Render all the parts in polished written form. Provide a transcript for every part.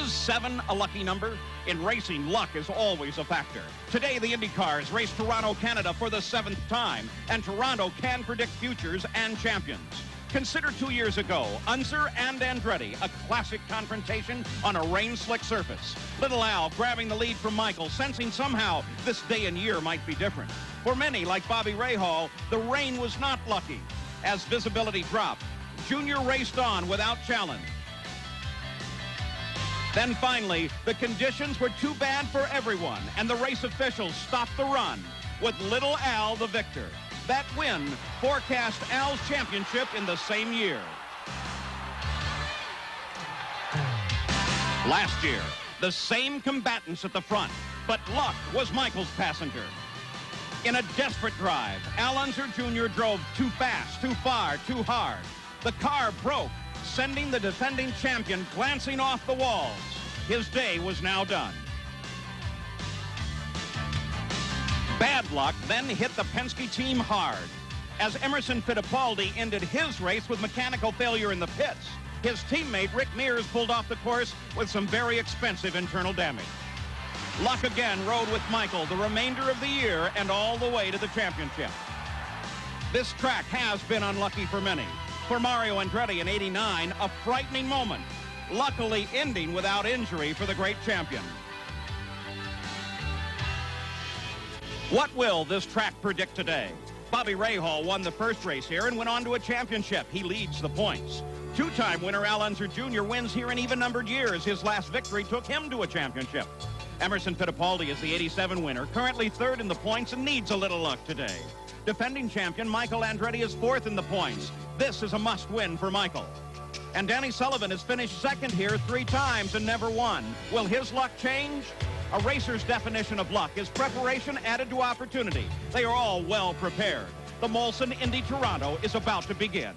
Is 7 a lucky number? In racing, luck is always a factor. Today, the IndyCars race Toronto, Canada for the 7th time, and Toronto can predict futures and champions. Consider 2 years ago, Unser and Andretti, a classic confrontation on a rain-slick surface. Little Al grabbing the lead from Michael, sensing somehow this day and year might be different. For many, like Bobby Rahal, the rain was not lucky. As visibility dropped, Junior raced on without challenge. Then finally, the conditions were too bad for everyone, and the race officials stopped the run, with Little Al the victor. That win forecast Al's championship in the same year. Last year, the same combatants at the front, but luck was Michael's passenger. In a desperate drive, Al Unser Jr. drove too fast, too far, too hard. The car broke, sending the defending champion glancing off the walls. His day was now done. Bad luck then hit the Penske team hard, as Emerson Fittipaldi ended his race with mechanical failure in the pits. His teammate Rick Mears pulled off the course with some very expensive internal damage. Luck again rode with Michael the remainder of the year and all the way to the championship. This track has been unlucky for many. For Mario Andretti in '89, a frightening moment, luckily ending without injury for the great champion. What will this track predict today? Bobby Rahal won the first race here and went on to a championship. He leads the points. Two-time winner Al Unser Jr. wins here in even-numbered years. His last victory took him to a championship. Emerson Fittipaldi is the '87 winner, currently third in the points and needs a little luck today. Defending champion Michael Andretti is fourth in the points. This is a must-win for Michael. And Danny Sullivan has finished second here 3 times and never won. Will his luck change? A racer's definition of luck is preparation added to opportunity. They are all well prepared. The Molson Indy Toronto is about to begin.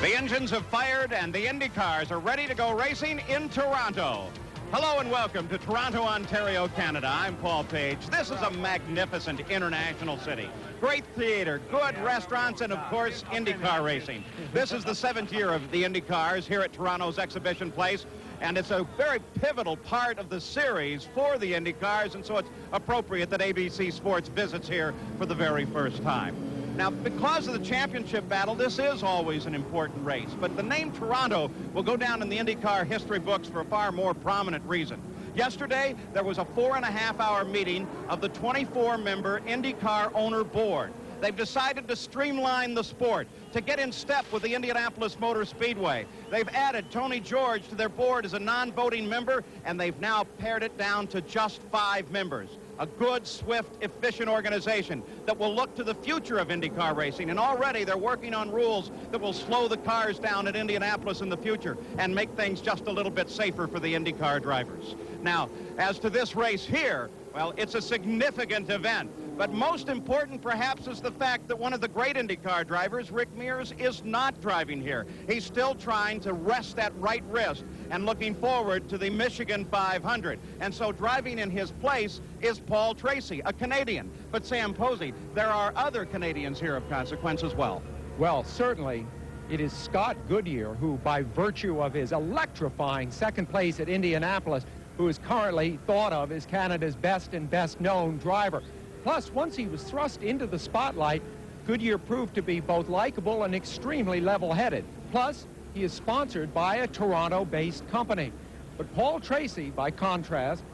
The engines have fired and the Indy cars are ready to go racing in Toronto. Hello and welcome to Toronto, Ontario, Canada. I'm Paul Page. This is a magnificent international city. Great theater, good restaurants, and of course, IndyCar racing. This is the 7th year of the Indy cars here at Toronto's Exhibition Place, and it's a very pivotal part of the series for the Indy cars, and so it's appropriate that ABC Sports visits here for the very first time. Now, because of the championship battle, this is always an important race, but the name Toronto will go down in the IndyCar history books for a far more prominent reason. Yesterday, there was a 4.5-hour meeting of the 24-member IndyCar owner board. They've decided to streamline the sport, to get in step with the Indianapolis Motor Speedway. They've added Tony George to their board as a non-voting member, and they've now pared it down to just 5 members. A good, swift, efficient organization that will look to the future of IndyCar racing. And already they're working on rules that will slow the cars down at Indianapolis in the future and make things just a little bit safer for the IndyCar drivers. Now, as to this race here, well, it's a significant event. But most important, perhaps, is the fact that one of the great IndyCar drivers, Rick Mears, is not driving here. He's still trying to rest that right wrist and looking forward to the Michigan 500. And so driving in his place is Paul Tracy, a Canadian. But Sam Posey, there are other Canadians here of consequence as well. Well, certainly it is Scott Goodyear who, by virtue of his electrifying second place at Indianapolis, who is currently thought of as Canada's best and best-known driver. Plus, once he was thrust into the spotlight, Goodyear proved to be both likable and extremely level-headed. Plus, he is sponsored by a Toronto-based company. But Paul Tracy, by contrast,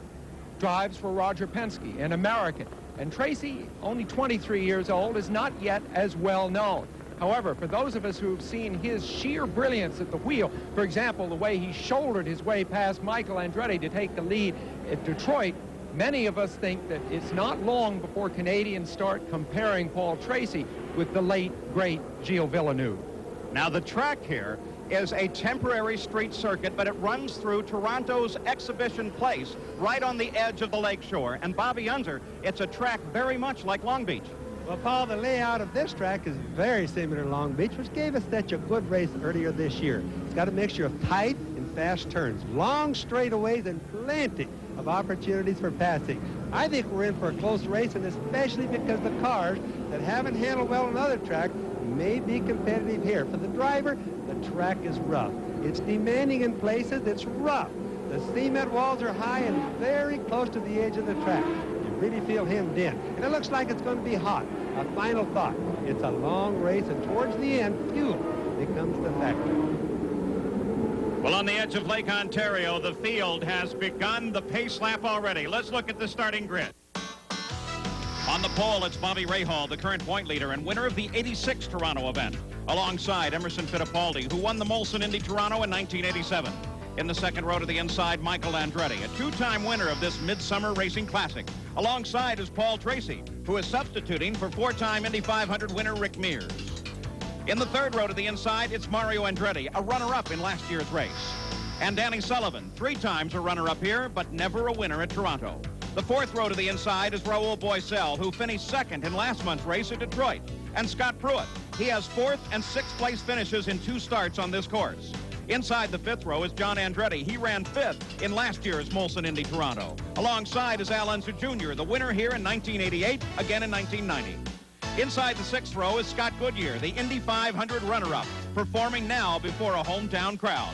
drives for Roger Penske, an American. And Tracy, only 23 years old, is not yet as well known. However, for those of us who have seen his sheer brilliance at the wheel, for example, the way he shouldered his way past Michael Andretti to take the lead at Detroit, many of us think that it's not long before Canadians start comparing Paul Tracy with the late, great Gilles Villeneuve. Now, the track here is a temporary street circuit, but it runs through Toronto's Exhibition Place, right on the edge of the lakeshore. And Bobby Unser, it's a track very much like Long Beach. Well, Paul, the layout of this track is very similar to Long Beach, which gave us such a good race earlier this year. It's got a mixture of tight and fast turns, long straightaways, and plenty of opportunities for passing. I think we're in for a close race, and especially because the cars that haven't handled well on other tracks may be competitive here. For the driver, the track is rough. It's demanding in places. It's rough. The cement walls are high and very close to the edge of the track. You really feel hemmed in. And it looks like it's going to be hot. A final thought. It's a long race, and towards the end, fuel becomes the factor. Well, on the edge of Lake Ontario, the field has begun the pace lap already. Let's look at the starting grid. On the pole, it's Bobby Rahal, the current point leader and winner of the '86 Toronto event, alongside Emerson Fittipaldi, who won the Molson Indy Toronto in 1987. In the second row to the inside, Michael Andretti, a two-time winner of this Midsummer Racing Classic. Alongside is Paul Tracy, who is substituting for four-time Indy 500 winner Rick Mears. In the third row to the inside, it's Mario Andretti, a runner-up in last year's race. And Danny Sullivan, three times a runner-up here, but never a winner at Toronto. The fourth row to the inside is Raul Boesel, who finished second in last month's race at Detroit. And Scott Pruitt. He has fourth and sixth place finishes in two starts on this course. Inside the fifth row is John Andretti. He ran fifth in last year's Molson Indy Toronto. Alongside is Al Unser Jr., the winner here in 1988, again in 1990. Inside the sixth row is Scott Goodyear, the Indy 500 runner-up, performing now before a hometown crowd.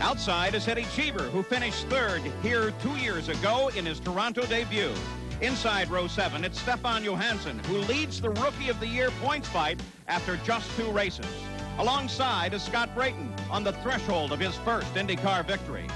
Outside is Eddie Cheever, who finished third here 2 years ago in his Toronto debut. Inside row 7, it's Stefan Johansson, who leads the Rookie of the Year points fight after just 2 races. Alongside is Scott Brayton on the threshold of his first IndyCar victory.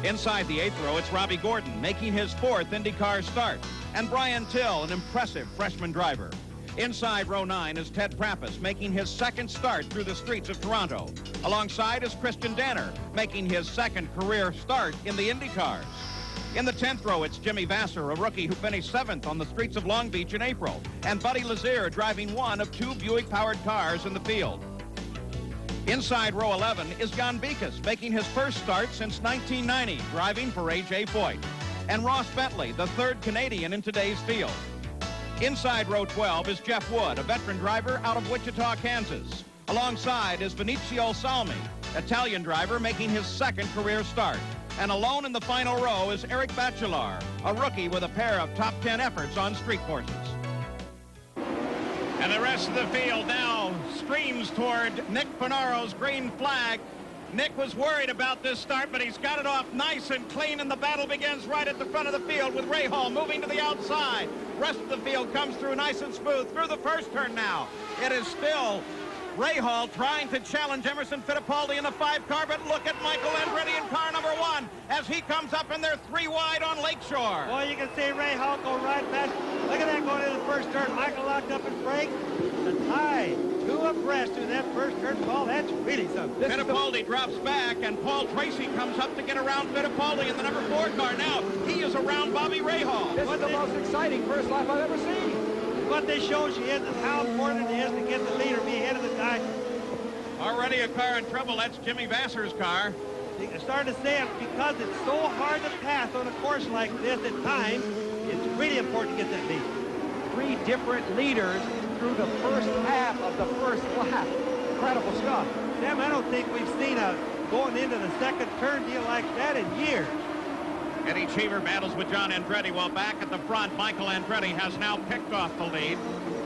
Inside the 8th row, it's Robbie Gordon making his 4th IndyCar start, and Brian Till, an impressive freshman driver. Inside row 9 is Ted Prappis making his 2nd start through the streets of Toronto. Alongside is Christian Danner making his 2nd career start in the IndyCars. In the 10th row, it's Jimmy Vasser, a rookie who finished 7th on the streets of Long Beach in April, and Buddy Lazier driving one of 2 Buick-powered cars in the field. Inside row 11 is Jan Beekes, making his first start since 1990, driving for A.J. Foyt. And Ross Bentley, the 3rd Canadian in today's field. Inside row 12 is Jeff Wood, a veteran driver out of Wichita, Kansas. Alongside is Vinicio Salmi, Italian driver making his 2nd career start. And alone in the final row is Eric Bachelard, a rookie with a pair of top 10 efforts on street courses. And the rest of the field now streams toward Nick Panaro's green flag. Nick was worried about this start, but he's got it off nice and clean, and the battle begins right at the front of the field with Rahal moving to the outside. Rest of the field comes through nice and smooth through the first turn now. It is still Rahal trying to challenge Emerson Fittipaldi in the 5 car, but look at Michael Andretti in car number 1 as he comes up in there 3 wide on Lakeshore. Boy, you can see Rahal go right past. Look at that going into the first turn. Michael locked up his brake. The tie, 2 abreast in that first turn. Paul, that's really something. Fittipaldi drops back, and Paul Tracy comes up to get around Fittipaldi in the number 4 car. Now he is around Bobby Rahal. This is the most exciting first lap I've ever seen. What this shows you is how important it is to get the leader, be ahead of the tie. Already a car in trouble. That's Jimmy Vasser's car. You can start to say it because it's so hard to pass on a course like this at times. It's really important to get that lead. 3 different leaders through the first half of the first lap. Incredible stuff. Sam, I don't think we've seen a going into the second turn deal like that in years. Eddie Cheever battles with John Andretti, while back at the front, Michael Andretti has now picked off the lead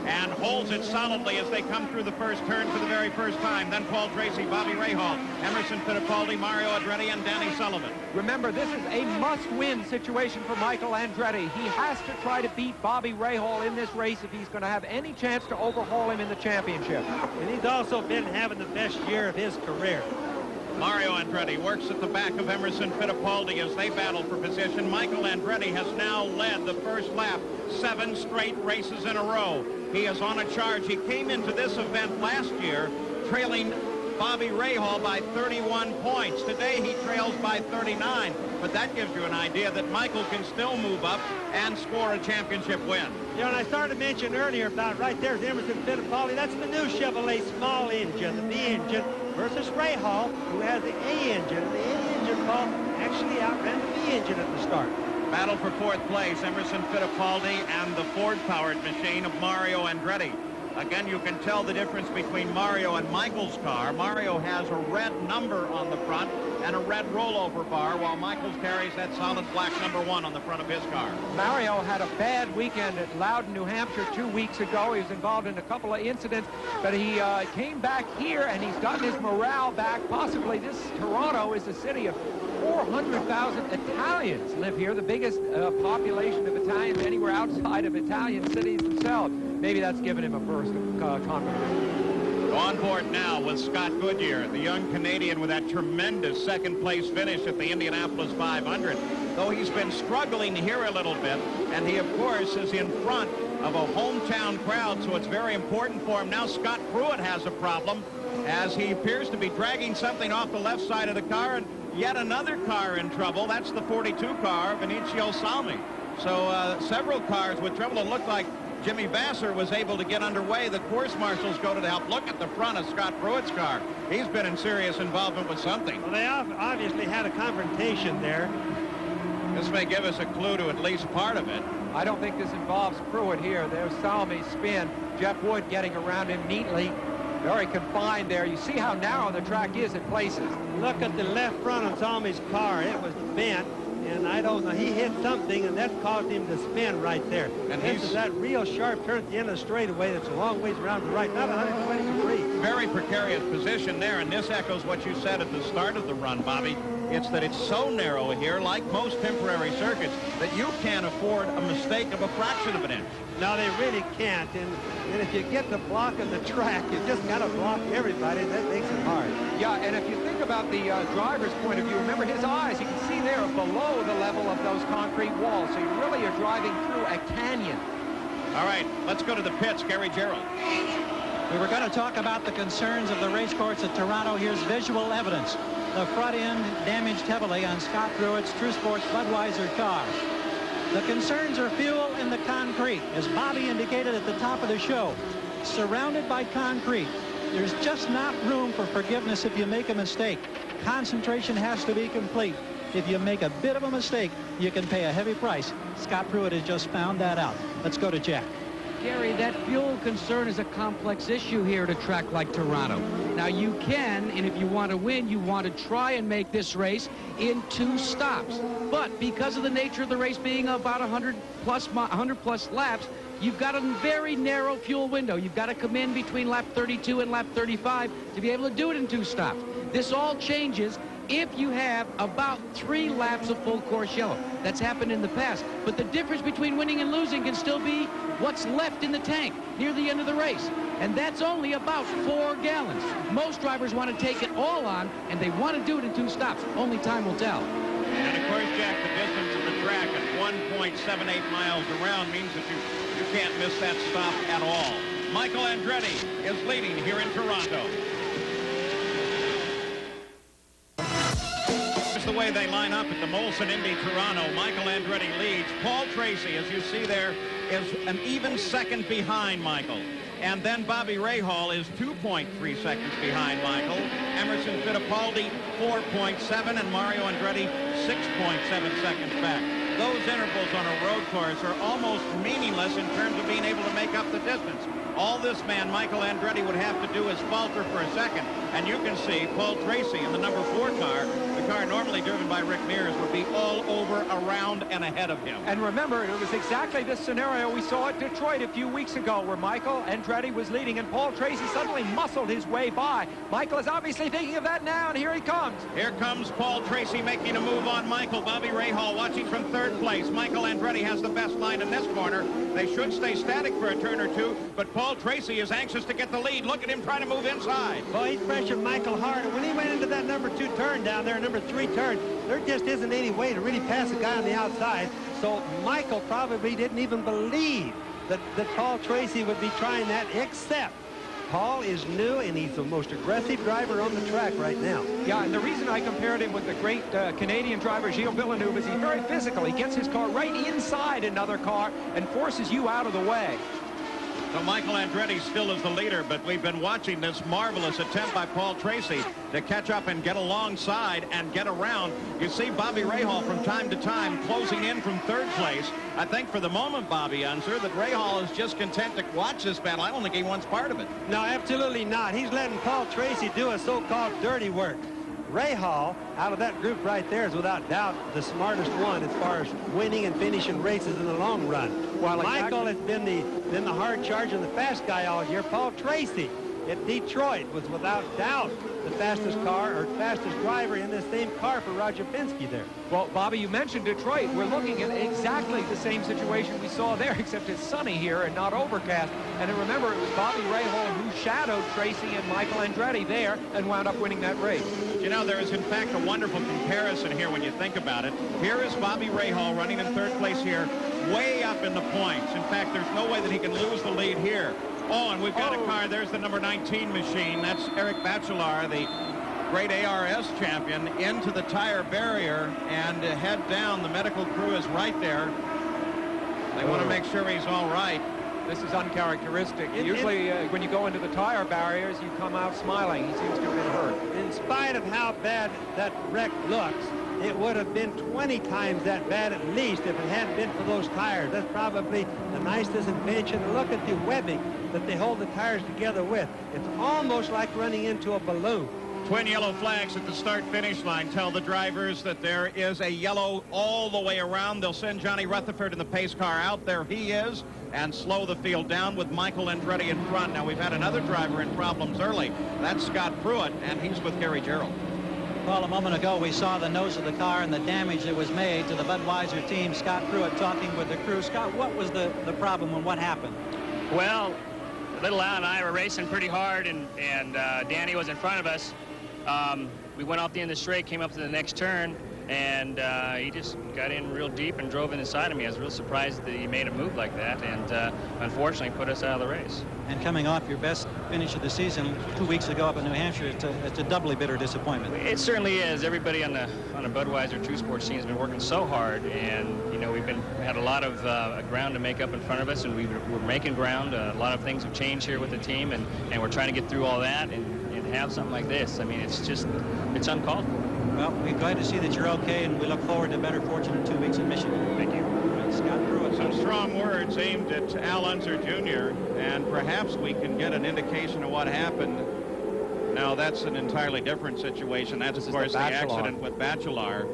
and holds it solidly as they come through the first turn for the very first time. Then Paul Tracy, Bobby Rahal, Emerson Fittipaldi, Mario Andretti, and Danny Sullivan. Remember, this is a must-win situation for Michael Andretti. He has to try to beat Bobby Rahal in this race if he's going to have any chance to overhaul him in the championship. And he's also been having the best year of his career. Mario Andretti works at the back of Emerson Fittipaldi as they battle for position. Michael Andretti has now led the first lap 7 straight races in a row. He is on a charge. He came into this event last year trailing Bobby Rahal by 31 points. Today he trails by 39, but that gives you an idea that Michael can still move up and score a championship win. You know, and I started to mention earlier about right there's Emerson Fittipaldi. That's the new Chevrolet small engine, the B engine, versus Rahal, who has the A engine. And the A engine, Paul, actually outran the B engine at the start. Battle for fourth place, Emerson Fittipaldi and the Ford-powered machine of Mario Andretti. Again, you can tell the difference between Mario and Michael's car. Mario has a red number on the front and a red rollover bar, while Michael's carries that solid black number 1 on the front of his car. Mario had a bad weekend at Loudon, New Hampshire 2 weeks ago. He was involved in a couple of incidents, but he came back here and he's gotten his morale back. Possibly this Toronto is a city of 400,000 Italians live here, the biggest population of Italians anywhere outside of Italian cities themselves. Maybe that's given him a burst of confidence. On board now with Scott Goodyear, the young Canadian with that tremendous second-place finish at the Indianapolis 500. Though he's been struggling here a little bit, and he, of course, is in front of a hometown crowd, so it's very important for him. Now Scott Pruitt has a problem, as he appears to be dragging something off the left side of the car, and yet another car in trouble. That's the 42 car, Vinicio Salmi. So several cars with trouble. It looked like Jimmy Vasser was able to get underway. The course marshals go to help. Look at the front of Scott Pruitt's car. He's been in serious involvement with something. Well, they obviously had a confrontation there. This may give us a clue to at least part of it. I don't think this involves Pruitt here. There's Salmi's spin. Jeff Wood getting around him neatly. Very confined there. You see how narrow the track is at places. Look at the left front of Salmi's car. It was bent, and I don't know. He hit something, and that caused him to spin right there. And this is that real sharp turn at the end of the straightaway that's a long ways around to the right, not 120 degrees. Very precarious position there, and this echoes what you said at the start of the run, Bobby. It's that it's so narrow here, like most temporary circuits, that you can't afford a mistake of a fraction of an inch. No, they really can't. And if you get the block of the track, you just got to block everybody. That makes it hard. Yeah, and if you think about the driver's point of view, remember his eyes, you can see they're below the level of those concrete walls. So you really are driving through a canyon. All right, let's go to the pits. Gary Gerald. We were going to talk about the concerns of the race course at Toronto. Here's visual evidence. The front end damaged heavily on Scott Pruitt's True Sports Budweiser car. The concerns are fuel and the concrete, as Bobby indicated at the top of the show. Surrounded by concrete, there's just not room for forgiveness if you make a mistake. Concentration has to be complete. If you make a bit of a mistake, you can pay a heavy price. Scott Pruitt has just found that out. Let's go to Jack. Gary, that fuel concern is a complex issue here at a track like Toronto. Now, you can, and if you want to win, you want to try and make this race in 2 stops. But because of the nature of the race being about 100 plus laps, you've got a very narrow fuel window. You've got to come in between lap 32 and lap 35 to be able to do it in 2 stops. This all changes if you have about 3 laps of full course yellow. That's happened in the past. But the difference between winning and losing can still be what's left in the tank near the end of the race. And that's only about 4 gallons. Most drivers want to take it all on, and they want to do it in 2 stops. Only time will tell. And of course, Jack, the distance of the track at 1.78 miles around means that you can't miss that stop at all. Michael Andretti is leading here in Toronto. The way they line up at the Molson Indy Toronto, Michael Andretti leads. Paul Tracy, as you see there, is an even second behind Michael. And then Bobby Rahal is 2.3 seconds behind Michael. Emerson Fittipaldi 4.7, and Mario Andretti 6.7 seconds back. Those intervals on a road course are almost meaningless in terms of being able to make up the distance. All this man, Michael Andretti, would have to do is falter for a second. And you can see Paul Tracy in the number 4 car, the car normally driven by Rick Mears, would be all over, around, and ahead of him. And remember, it was exactly this scenario we saw at Detroit a few weeks ago, where Michael Andretti was leading and Paul Tracy suddenly muscled his way by. Michael is obviously thinking of that now, and here he comes. Here comes Paul Tracy making a move on Michael. Bobby Rahal watching from 3rd place. Michael Andretti has the best line in this corner. They should stay static for a turn or 2, but Paul Tracy is anxious to get the lead. Look at him trying to move inside. Well, he pressured Michael hard. And when he went into that number 2 turn down there, number 3 turn, there just isn't any way to really pass a guy on the outside. So Michael probably didn't even believe that Paul Tracy would be trying that, except Paul is new, and he's the most aggressive driver on the track right now. Yeah, and the reason I compared him with the great Canadian driver Gilles Villeneuve is he's very physical. He gets his car right inside another car and forces you out of the way. So Michael Andretti still is the leader, but we've been watching this marvelous attempt by Paul Tracy to catch up and get alongside and get around. You see Bobby Rahal from time to time closing in from third place. I think for the moment, Bobby Unser, that Rahal is just content to watch this battle. I don't think he wants part of it. No, absolutely not. He's letting Paul Tracy do a so-called dirty work. Rahal, out of that group right there, is without doubt the smartest one as far as winning and finishing races in the long run. Well, Michael has been the hard charger and the fast guy all year. Paul Tracy at Detroit was without doubt the fastest car or fastest driver in the same car for Roger Penske there. Well, Bobby, you mentioned Detroit. We're looking at exactly the same situation we saw there, except it's sunny here and not overcast. And remember, it was Bobby Rahal who shadowed Tracy and Michael Andretti there and wound up winning that race. You know, there is, in fact, a wonderful comparison here when you think about it. Here is Bobby Rahal running in third place here, way up in the points. In fact, there's no way that he can lose the lead here. Oh, and we've got a car. There's the number 19 machine. That's Eric Bachelard, the great ARS champion, into the tire barrier and head down. The medical crew is right there. They want to make sure he's all right. This is uncharacteristic. Usually, when you go into the tire barriers, you come out smiling. He seems to have been hurt. In spite of how bad that wreck looks, it would have been 20 times that bad at least if it hadn't been for those tires. That's probably the nicest invention. Look at the webbing that they hold the tires together with. It's almost like running into a balloon. Twin yellow flags at the start-finish line tell the drivers that there is a yellow all the way around. They'll send Johnny Rutherford in the pace car out. There he is, and slow the field down with Michael Andretti in front. Now, we've had another driver in problems early. That's Scott Pruitt, and he's with Gary Gerould. Well, a moment ago, we saw the nose of the car and the damage that was made to the Budweiser team. Scott Pruitt talking with the crew. Scott, what was the problem and what happened? Well, Little Al and I were racing pretty hard, and Danny was in front of us. We went off the end of the straight, came up to the next turn, and he just got in real deep and drove in inside of me. I was real surprised that he made a move like that, and unfortunately put us out of the race. And coming off your best finish of the season 2 weeks ago up in New Hampshire, it's a doubly bitter disappointment. It certainly is. Everybody on the Budweiser True Sports team has been working so hard, and you know we had a lot of ground to make up in front of us, and we're making ground. A lot of things have changed here with the team, and we're trying to get through all that and have something like this. I mean, it's uncalled for. Well, we're glad to see that you're okay, and we look forward to better fortune in 2 weeks in Michigan. Thank you. Right, Scott Pruitt. Some strong words aimed at Al Unser Jr., and perhaps we can get an indication of what happened. Now, that's an entirely different situation. That's, of course, the accident with Bachelard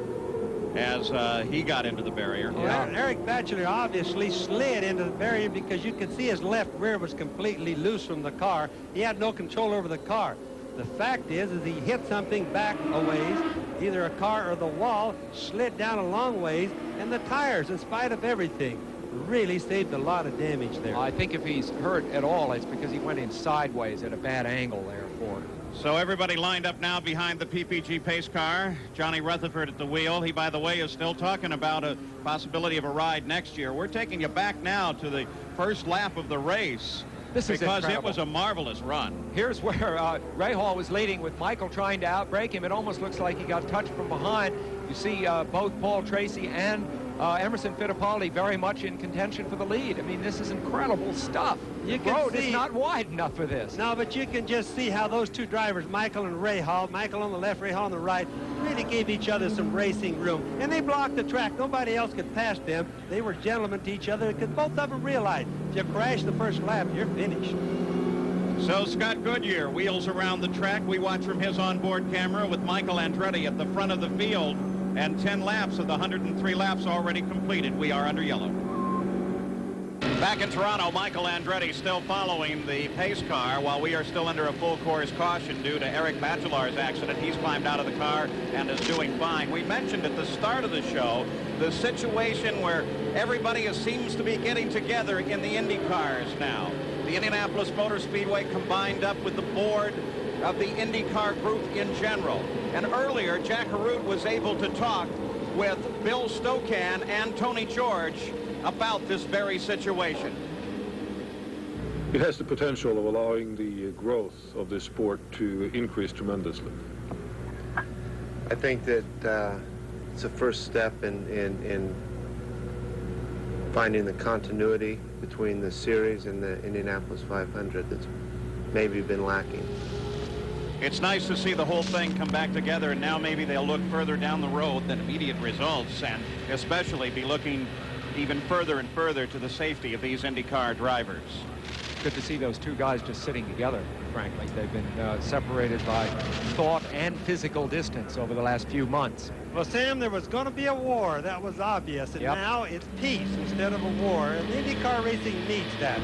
as he got into the barrier. Well, Eric Bachelard obviously slid into the barrier because you could see his left rear was completely loose from the car. He had no control over the car. The fact is he hit something back a ways, either a car or the wall, slid down a long ways, and the tires, in spite of everything, really saved a lot of damage there. I think if he's hurt at all, it's because he went in sideways at a bad angle there for him. So everybody lined up now behind the PPG pace car. Johnny Rutherford at the wheel. He, by the way, is still talking about a possibility of a ride next year. We're taking you back now to the first lap of the race. This is because incredible. It was a marvelous run. Here's where Rahal was leading with Michael trying to outbrake him. It almost looks like he got touched from behind. You see both Paul Tracy and Emerson Fittipaldi very much in contention for the lead. I mean, this is incredible stuff. The road is not wide enough for this. No, but you can just see how those two drivers, Michael and Rahal, Michael on the left, Rahal on the right, really gave each other some racing room. And they blocked the track. Nobody else could pass them. They were gentlemen to each other because both of them realized if you crash the first lap, you're finished. So Scott Goodyear wheels around the track. We watch from his onboard camera with Michael Andretti at the front of the field. And 10 laps of the 103 laps already completed. We are under yellow. Back in Toronto, Michael Andretti still following the pace car while we are still under a full course caution due to Eric Bachelard's accident. He's climbed out of the car and is doing fine. We mentioned at the start of the show the situation where everybody seems to be getting together in the Indy cars now. The Indianapolis Motor Speedway combined up with the board of the IndyCar group in general. And earlier, Jack Arute was able to talk with Bill Stokan and Tony George about this very situation. It has the potential of allowing the growth of this sport to increase tremendously. I think that it's a first step in finding the continuity between the series and the Indianapolis 500 that's maybe been lacking. It's nice to see the whole thing come back together, and now maybe they'll look further down the road than immediate results, and especially be looking even further and further to the safety of these IndyCar drivers. Good to see those two guys just sitting together, frankly. They've been separated by thought and physical distance over the last few months. Well, Sam, there was going to be a war. That was obvious. And now it's peace instead of a war. And IndyCar racing needs that.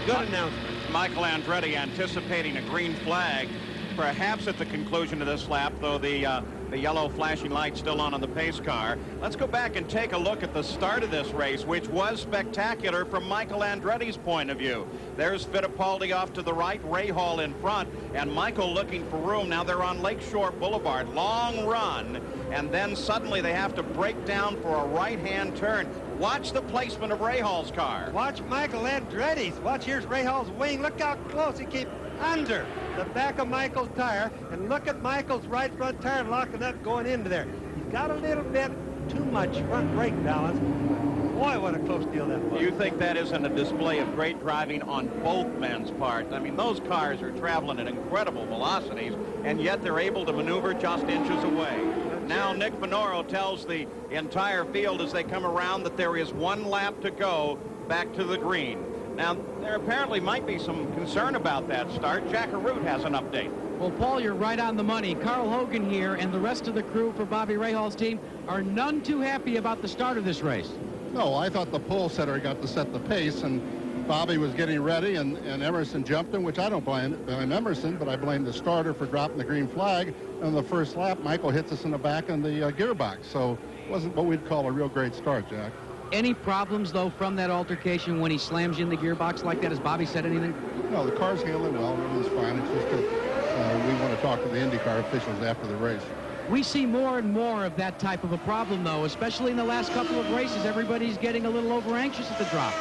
Good announcement. Michael Andretti anticipating a green flag, perhaps at the conclusion of this lap, though the yellow flashing light still on the pace car. Let's go back and take a look at the start of this race, which was spectacular from Michael Andretti's point of view. There's Fittipaldi off to the right, Rahal in front, and Michael looking for room. Now they're on Lakeshore Boulevard, long run, and then suddenly they have to break down for a right-hand turn. Watch the placement of Rahal's car. Watch Michael Andretti's. Watch, here's Rahal's wing. Look how close he came under the back of Michael's tire, and look at Michael's right front tire locking up going into there. He's got a little bit too much front brake balance. Boy, what a close deal that was. You think that isn't a display of great driving on both men's part? I mean, those cars are traveling at incredible velocities, and yet they're able to maneuver just inches away. Now Nick Finoro tells the entire field as they come around that there is one lap to go back to the green. Now, there apparently might be some concern about that start. Jack Arute has an update. Well, Paul, you're right on the money. Carl Hogan here and the rest of the crew for Bobby Rahal's team are none too happy about the start of this race. No, I thought the pole setter got to set the pace, and Bobby was getting ready, and Emerson jumped him, which I don't blame Emerson, but I blame the starter for dropping the green flag. On the first lap, Michael hits us in the back in the gearbox, so it wasn't what we'd call a real great start, Jack. Any problems, though, from that altercation when he slams you in the gearbox like that? Has Bobby said anything? No, the car's handling well. Everything's fine. It's just that we want to talk to the IndyCar officials after the race. We see more and more of that type of a problem, though, especially in the last couple of races. Everybody's getting a little over-anxious at the drop.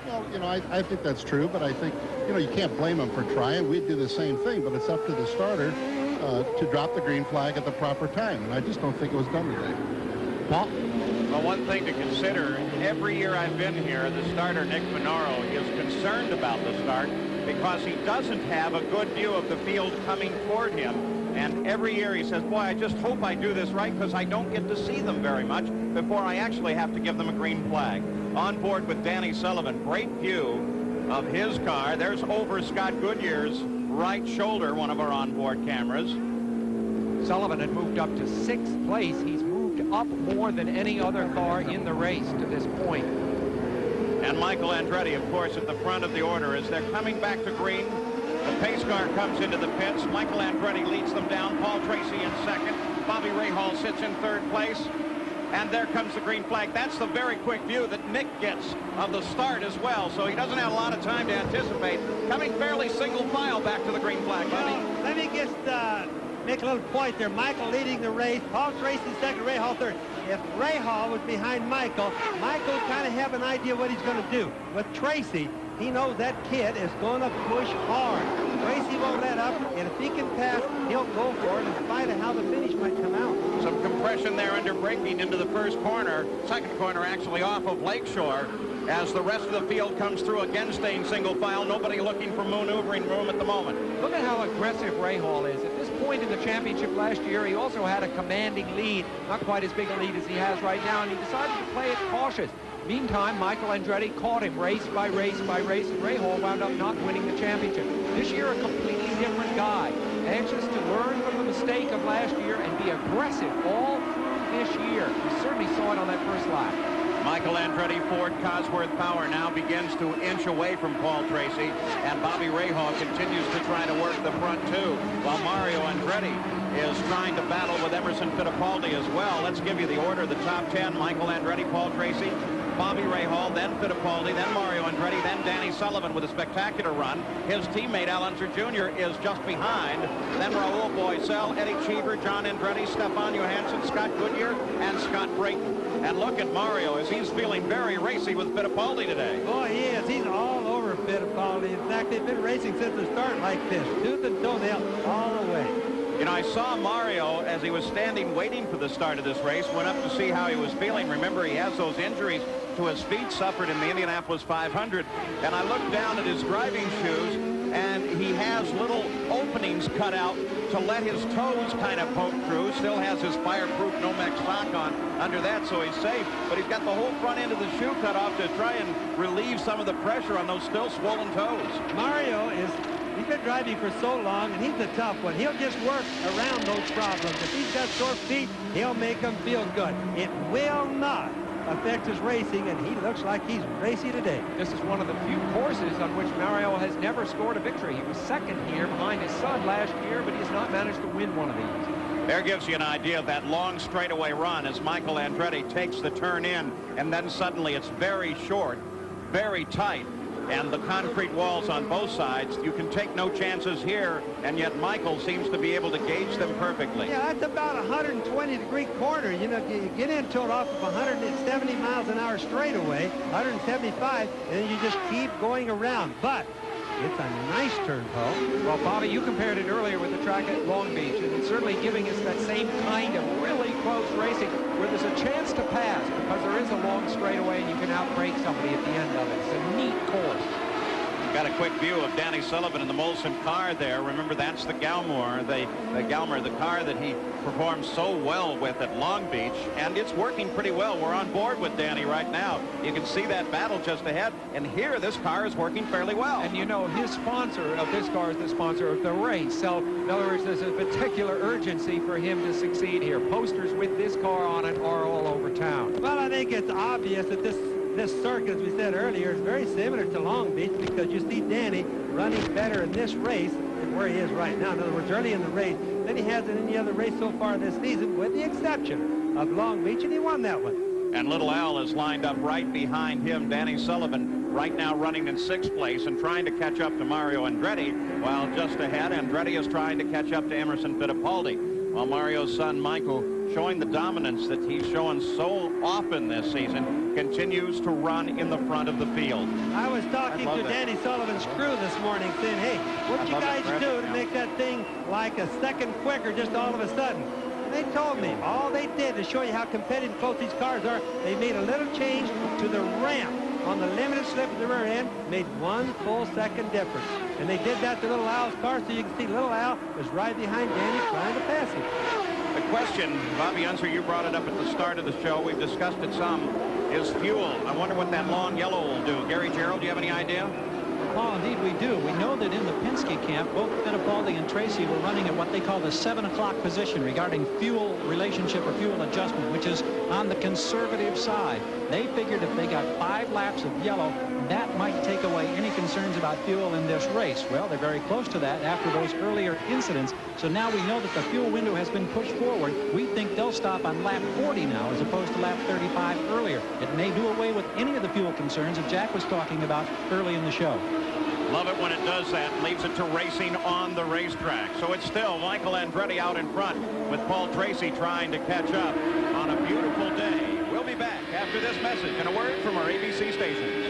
Well, you know, I think that's true, but I think, you know, you can't blame him for trying. We'd do the same thing, but it's up to the starter to drop the green flag at the proper time, and I just don't think it was done today. Paul? Well, one thing to consider, every year I've been here, the starter, Nick Finoro, is concerned about the start because he doesn't have a good view of the field coming toward him. And every year he says, boy, I just hope I do this right because I don't get to see them very much before I actually have to give them a green flag. On board with Danny Sullivan, great view of his car. There's over Scott Goodyear's right shoulder, one of our onboard cameras. Sullivan had moved up to 6th place. He's moved up more than any other car in the race to this point. And Michael Andretti, of course, at the front of the order as they're coming back to green. The pace car comes into the pits. Michael Andretti leads them down. Paul Tracy in second. Bobby Rahal sits in 3rd place. And there comes the green flag. That's the very quick view that Nick gets of the start as well. So he doesn't have a lot of time to anticipate. Coming fairly single file back to the green flag. Well, let me just make a little point there. Michael leading the race. Paul Tracy second, Rahal third. If Rahal was behind Michael, Michael kind of have an idea what he's going to do. With Tracy, he knows that kid is going to push hard. Tracy won't let up, and if he can pass, he'll go for it in spite of how the finish might come out. Some compression there under braking into the first corner. Second corner actually off of Lakeshore as the rest of the field comes through again, staying single file. Nobody looking for maneuvering room at the moment. Look at how aggressive Rahal is. At this point in the championship last year, he also had a commanding lead, not quite as big a lead as he has right now, and he decided to play it cautious. Meantime, Michael Andretti caught him race by race by race, and Rahal wound up not winning the championship. This year, a completely different guy, anxious to learn from the mistake of last year and be aggressive all through this year. We certainly saw it on that first lap. Michael Andretti, Ford Cosworth Power now begins to inch away from Paul Tracy, and Bobby Rahal continues to try to work the front two, while Mario Andretti is trying to battle with Emerson Fittipaldi as well. Let's give you the order of the top 10. Michael Andretti, Paul Tracy, Bobby Rahal, then Fittipaldi, then Mario Andretti, then Danny Sullivan with a spectacular run. His teammate, Al Unser Jr., is just behind. Then Raul Boisel, Eddie Cheever, John Andretti, Stefan Johansson, Scott Goodyear, and Scott Brayton. And look at Mario as he's feeling very racy with Fittipaldi today. Boy, he is. He's all over Fittipaldi. In fact, they've been racing since the start like this. Tooth and toenail all the way. You know, I saw Mario as he was standing waiting for the start of this race, went up to see how he was feeling. Remember, he has those injuries to his feet, suffered in the Indianapolis 500. And I looked down at his driving shoes, and he has little openings cut out to let his toes kind of poke through. Still has his fireproof Nomex sock on under that, so he's safe. But he's got the whole front end of the shoe cut off to try and relieve some of the pressure on those still swollen toes. Mario he's been driving for so long, and he's a tough one. He'll just work around those problems. If he's got sore feet, he'll make them feel good. It will not affect his racing, and he looks like he's racy today. This is one of the few courses on which Mario has never scored a victory. He was second here behind his son last year, but he has not managed to win one of these. There gives you an idea of that long straightaway run as Michael Andretti takes the turn in, and then suddenly it's very short, very tight, and the concrete walls on both sides. You can take no chances here, and yet Michael seems to be able to gauge them perfectly. Yeah, that's about a 120-degree corner. You know, you get into it off of 170 miles an hour straightaway, 175, and then you just keep going around. But it's a nice turn, Paul. Well, Bobby, you compared it earlier with the track at Long Beach, and it's certainly giving us that same kind of really close racing where there's a chance to pass because there is a long straightaway and you can outbreak somebody at the end of it. It's a neat course. Got a quick view of Danny Sullivan in the Molson car there. Remember, that's the Galmor, the car that he performed so well with at Long Beach, and it's working pretty well. We're on board with Danny right now. You can see that battle just ahead, and here this car is working fairly well. And you know, his sponsor of this car is the sponsor of the race. So, in other words, there's a particular urgency for him to succeed here. Posters with this car on it are all over town. Well, I think it's obvious that this circuit, as we said earlier, is very similar to Long Beach because you see Danny running better in this race than where he is right now. In other words, early in the race than he has in any other race so far this season, with the exception of Long Beach, and he won that one. And Little Al is lined up right behind him. Danny Sullivan right now running in 6th place and trying to catch up to Mario Andretti, while just ahead Andretti is trying to catch up to Emerson Fittipaldi, while Mario's son Michael, showing the dominance that he's shown so often this season, continues to run in the front of the field. I was talking to Danny Sullivan's crew this morning saying, hey, what'd you guys do to make that thing like a second quicker just all of a sudden? And they told me all they did to show you how competitive close these cars are, they made a little change to the ramp on the limited slip at the rear end, made 1 full second difference. And they did that to Little Al's car, so you can see Little Al was right behind Danny trying to pass him. The question, Bobby Unser, you brought it up at the start of the show. We've discussed it some, is fuel. I wonder what that long yellow will do. Gary Gerald, do you have any idea? Paul, indeed we do. We know that in the Penske camp, both Fittipaldi and Tracy were running at what they call the 7 o'clock position regarding fuel relationship or fuel adjustment, which is on the conservative side. They figured if they got 5 laps of yellow, that might take away any concerns about fuel in this race. Well, they're very close to that after those earlier incidents. So now we know that the fuel window has been pushed forward. We think they'll stop on lap 40 now as opposed to lap 35 earlier. It may do away with any of the fuel concerns that Jack was talking about early in the show. Love it when it does that. Leaves it to racing on the racetrack. So it's still Michael Andretti out in front with Paul Tracy trying to catch up on a beautiful day. We'll be back after this message and a word from our ABC stations.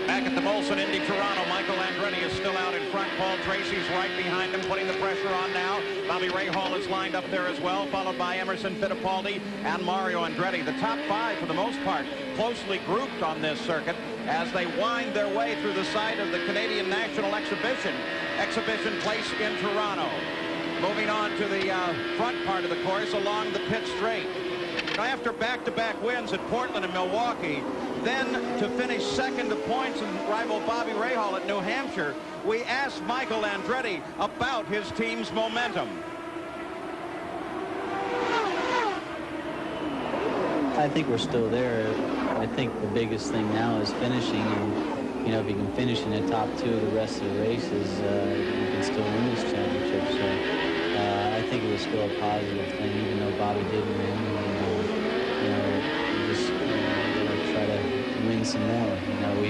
Back at the Molson Indy Toronto, Michael Andretti is still out in front. Paul Tracy's right behind him, putting the pressure on now. Bobby Rahal is lined up there as well, followed by Emerson Fittipaldi and Mario Andretti. The top 5, for the most part, closely grouped on this circuit as they wind their way through the side of the Canadian National Exhibition place in Toronto. Moving on to the front part of the course along the pit straight. Now, after back-to-back wins at Portland and Milwaukee, then to finish second to points and rival Bobby Rahal at New Hampshire, we asked Michael Andretti about his team's momentum. I think we're still there. I think the biggest thing now is finishing, and you know, if you can finish in the top 2 of the rest of the races, you can still win this championship. So I think it was still a positive thing, even though Bobby didn't win. You know, we just try to win some more. You know, we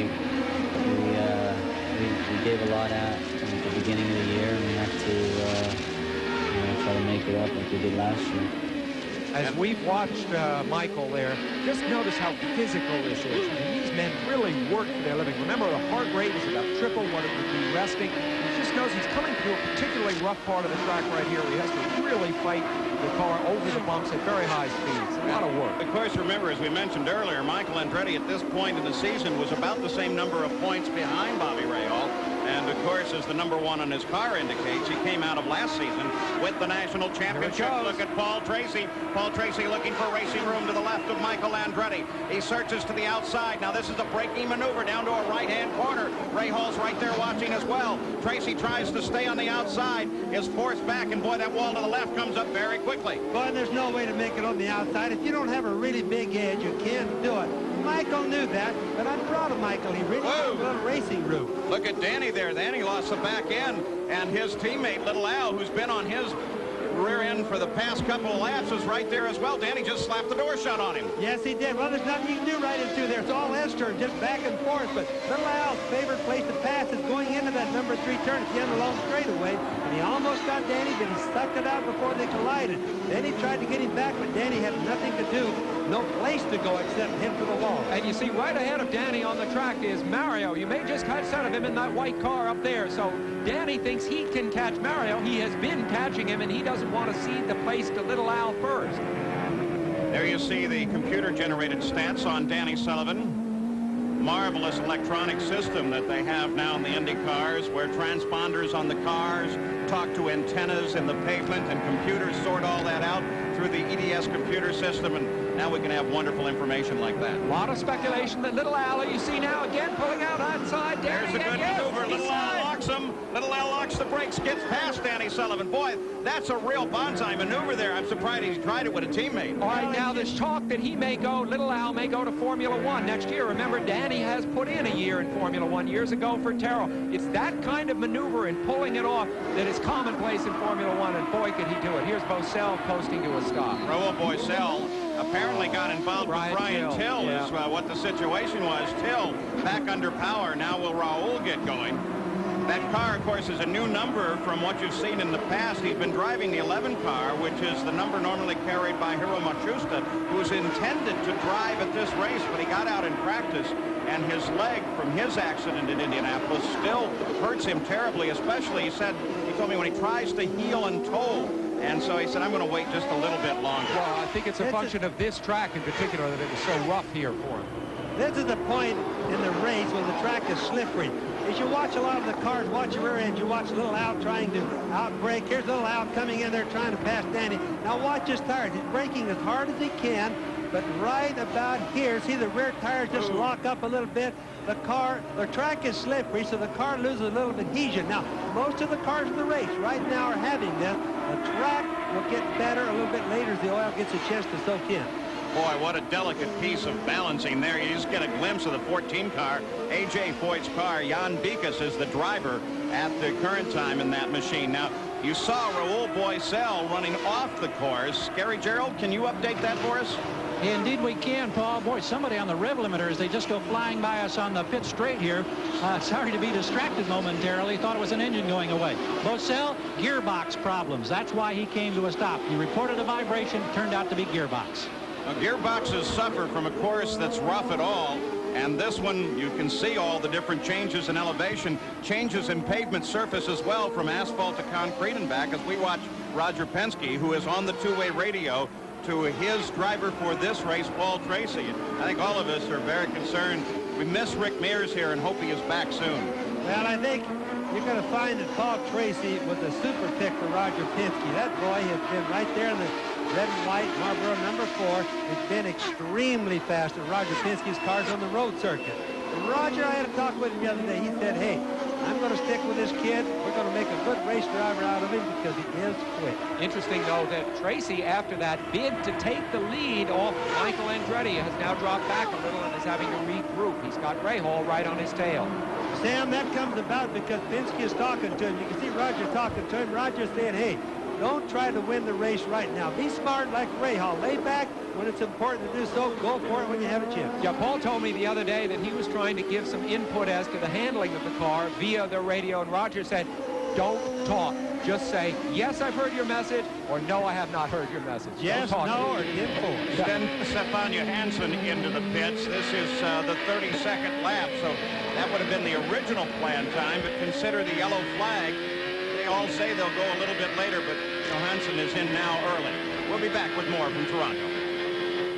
gave a lot out at the beginning of the year, and we have to you know, try to make it up like we did last year. As we've watched Michael there, just notice how physical this is. I mean, these men really work for their living. Remember, the heart rate is about triple what it would be resting. Just notice knows he's coming through a particularly rough part of the track right here. He has to really fight the car over the bumps at very high speeds. A lot of work. Of course, remember, as we mentioned earlier, Michael Andretti at this point in the season was about the same number of points behind Bobby Rahal. And, of course, as the #1 on his car indicates, he came out of last season with the national championship. Look at Paul Tracy. Paul Tracy looking for racing room to the left of Michael Andretti. He searches to the outside. Now, this is a braking maneuver down to a right-hand corner. Rahal's right there watching as well. Tracy tries to stay on the outside, is forced back, and, boy, that wall to the left comes up very quickly. Boy, there's no way to make it on the outside. If you don't have a really big edge, you can't do it. Michael knew that, but I'm proud of Michael. He really had a little racing room. Look at Danny there. Danny lost the back end, and his teammate, Little Al, who's been on his rear end for the past couple of laps, is right there as well. Danny just slapped the door shut on him. Yes, he did. Well, there's nothing you can do right into there. It's all S-turn, just back and forth. But Little Al's favorite place to pass is going into that #3 turn at the end of the long straightaway. And he almost got Danny, but he stuck it out before they collided. Then he tried to get him back, but Danny had nothing to do. No place to go except head for the wall. And you see right ahead of Danny on the track is Mario. You may just catch sight of him in that white car up there. So Danny thinks he can catch Mario. He has been catching him, and he doesn't want to cede the place to Little Al first. There you see the computer-generated stats on Danny Sullivan. Marvelous electronic system that they have now in the Indy cars, where transponders on the cars talk to antennas in the pavement, and computers sort all that out through the EDS computer system, and now we can have wonderful information like that. A lot of speculation that Little Al, you see now again pulling out outside. There's a good maneuver. Little Al locks him. Little Al locks the brakes, gets past Danny Sullivan. Boy, that's a real bonsai maneuver there. I'm surprised he tried it with a teammate. All right, now there's talk that he may go, Little Al may go to Formula One next year. Remember, Danny has put in a year in Formula One years ago for Taro. It's that kind of maneuver and pulling it off that is commonplace in Formula One, and boy, could he do it. Here's Boesel posting to a stop. Raul Boesel apparently got involved with Brian Till, is what the situation was. Till back under power. Now will Raul get going? That car, of course, is a new number from what you've seen in the past. He's been driving the 11 car, which is the number normally carried by Hiro Matsushita, who's intended to drive at this race, but he got out in practice, and his leg from his accident in Indianapolis still hurts him terribly, especially, he told me, when he tries to heel and toe. And so he said, I'm going to wait just a little bit longer. Well, I think it's a function of this track in particular that it was so rough here for him. This is the point in the race when the track is slippery. As you watch a lot of the cars, watch your rear end, you watch Little Al trying to outbrake. Here's Little Al coming in there trying to pass Danny. Now watch his tires. He's braking as hard as he can, but right about here, see the rear tires just lock up a little bit. The track is slippery, so the car loses a little adhesion. Now, most of the cars in the race right now are having this. The track will get better a little bit later as the oil gets a chance to soak in. Boy, what a delicate piece of balancing there. You just get a glimpse of the 14 car, A.J. Foyt's car. Jan Bikas is the driver at the current time in that machine. Now, you saw Raul Boesel running off the course. Gary Gerould, can you update that for us? Indeed we can, Paul. Boy, somebody on the rev limiter as they just go flying by us on the pit straight here. Sorry to be distracted momentarily. Thought it was an engine going away. Boesel, gearbox problems. That's why he came to a stop. He reported a vibration. Turned out to be gearbox. Now, gearboxes suffer from a course that's rough at all. And this one, you can see all the different changes in elevation, changes in pavement surface as well, from asphalt to concrete and back, as we watch Roger Penske, who is on the two-way radio, to his driver for this race, Paul Tracy. I think all of us are very concerned. We miss Rick Mears here and hope he is back soon. Well, I think you're going to find that Paul Tracy was a super pick for Roger Penske. That boy has been right there in the red and white Marlboro #4. It's been extremely fast at Roger Penske's cars on the road circuit. And Roger, I had a talk with him the other day. He said, hey, I'm going to stick with this kid. We're going to make a good race driver out of him because he is quick. Interesting, though, that Tracy, after that bid to take the lead off Michael Andretti, has now dropped back a little and is having to regroup. He's got Rahal right on his tail. Sam, that comes about because Penske is talking to him. You can see Roger talking to him. Roger saying, hey, don't try to win the race right now. Be smart like Rahal. Lay back. When it's important to do so, go for it when you have a chance. Yeah, Paul told me the other day that he was trying to give some input as to the handling of the car via the radio, and Roger said, don't talk. Just say, yes, I've heard your message, or no, I have not heard your message. Yes, no, or give forward. Then Stefan Johansson into the pits. This is the 32nd lap, so that would have been the original plan time, but consider the yellow flag all say they'll go a little bit later, but Johansson is in now early. We'll be back with more from Toronto.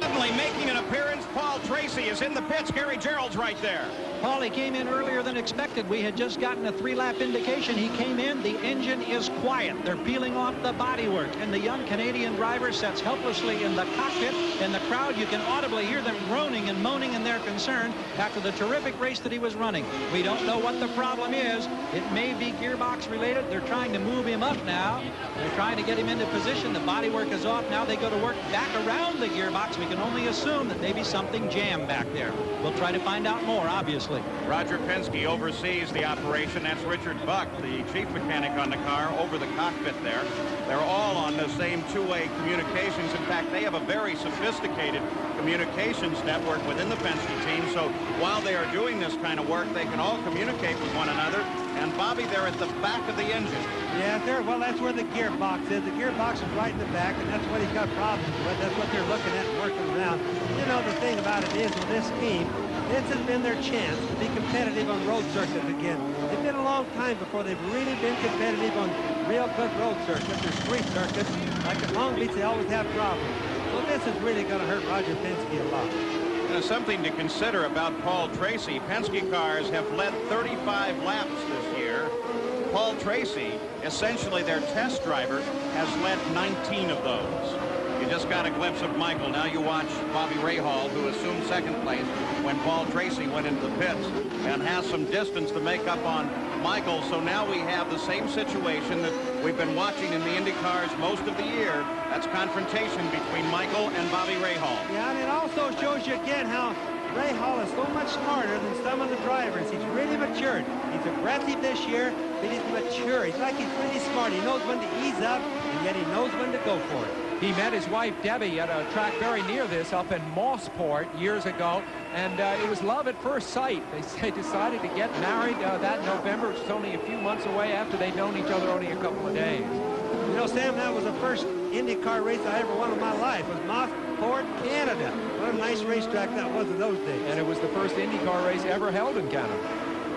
Suddenly making an appearance, Paul Tracy is in the pits. Gary Gerold's right there. Paulie came in earlier than expected. We had just gotten a 3-lap indication. He came in. The engine is quiet. They're peeling off the bodywork. And the young Canadian driver sits helplessly in the cockpit. In the crowd, you can audibly hear them groaning and moaning in their concern after the terrific race that he was running. We don't know what the problem is. It may be gearbox related. They're trying to move him up now. They're trying to get him into position. The bodywork is off. Now they go to work back around the gearbox. We can only assume that maybe something jammed back there. We'll try to find out more, obviously. Roger Penske oversees the operation. That's Richard Buck, the chief mechanic on the car, over the cockpit there. They're all on the same two-way communications. In fact, they have a very sophisticated communications network within the Penske team. So while they are doing this kind of work, they can all communicate with one another. And Bobby, they're at the back of the engine. Yeah, well, that's where the gearbox is. The gearbox is right in the back, and that's what he's got problems with. That's what they're looking at and working around. You know, the thing about it is with this team, this has been their chance to be competitive on road circuits again. It's been a long time before they've really been competitive on real good road circuits or street circuits. Like at Long Beach, they always have problems. So this is really going to hurt Roger Penske a lot. Something to consider about Paul Tracy. Penske cars have led 35 laps this year. Paul Tracy, essentially their test driver, has led 19 of those. You just got a glimpse of Michael. Now you watch Bobby Rahal, who assumed second place when Paul Tracy went into the pits and has some distance to make up on Michael. So now we have the same situation that we've been watching in the Indy cars most of the year. That's confrontation between Michael and Bobby Rahal. Yeah, and it also shows you again how Rahal is so much smarter than some of the drivers. He's really matured. He's aggressive this year, but he's mature. He's like he's really smart. He knows when to ease up, and yet he knows when to go for it. He met his wife, Debbie, at a track very near this up in Mossport years ago, and it was love at first sight. They decided to get married that November, which was only a few months away after they'd known each other only a couple of days. You know, Sam, that was the first IndyCar race I ever won in my life. It was Mossport, Canada. What a nice racetrack that was in those days. And it was the first IndyCar race ever held in Canada.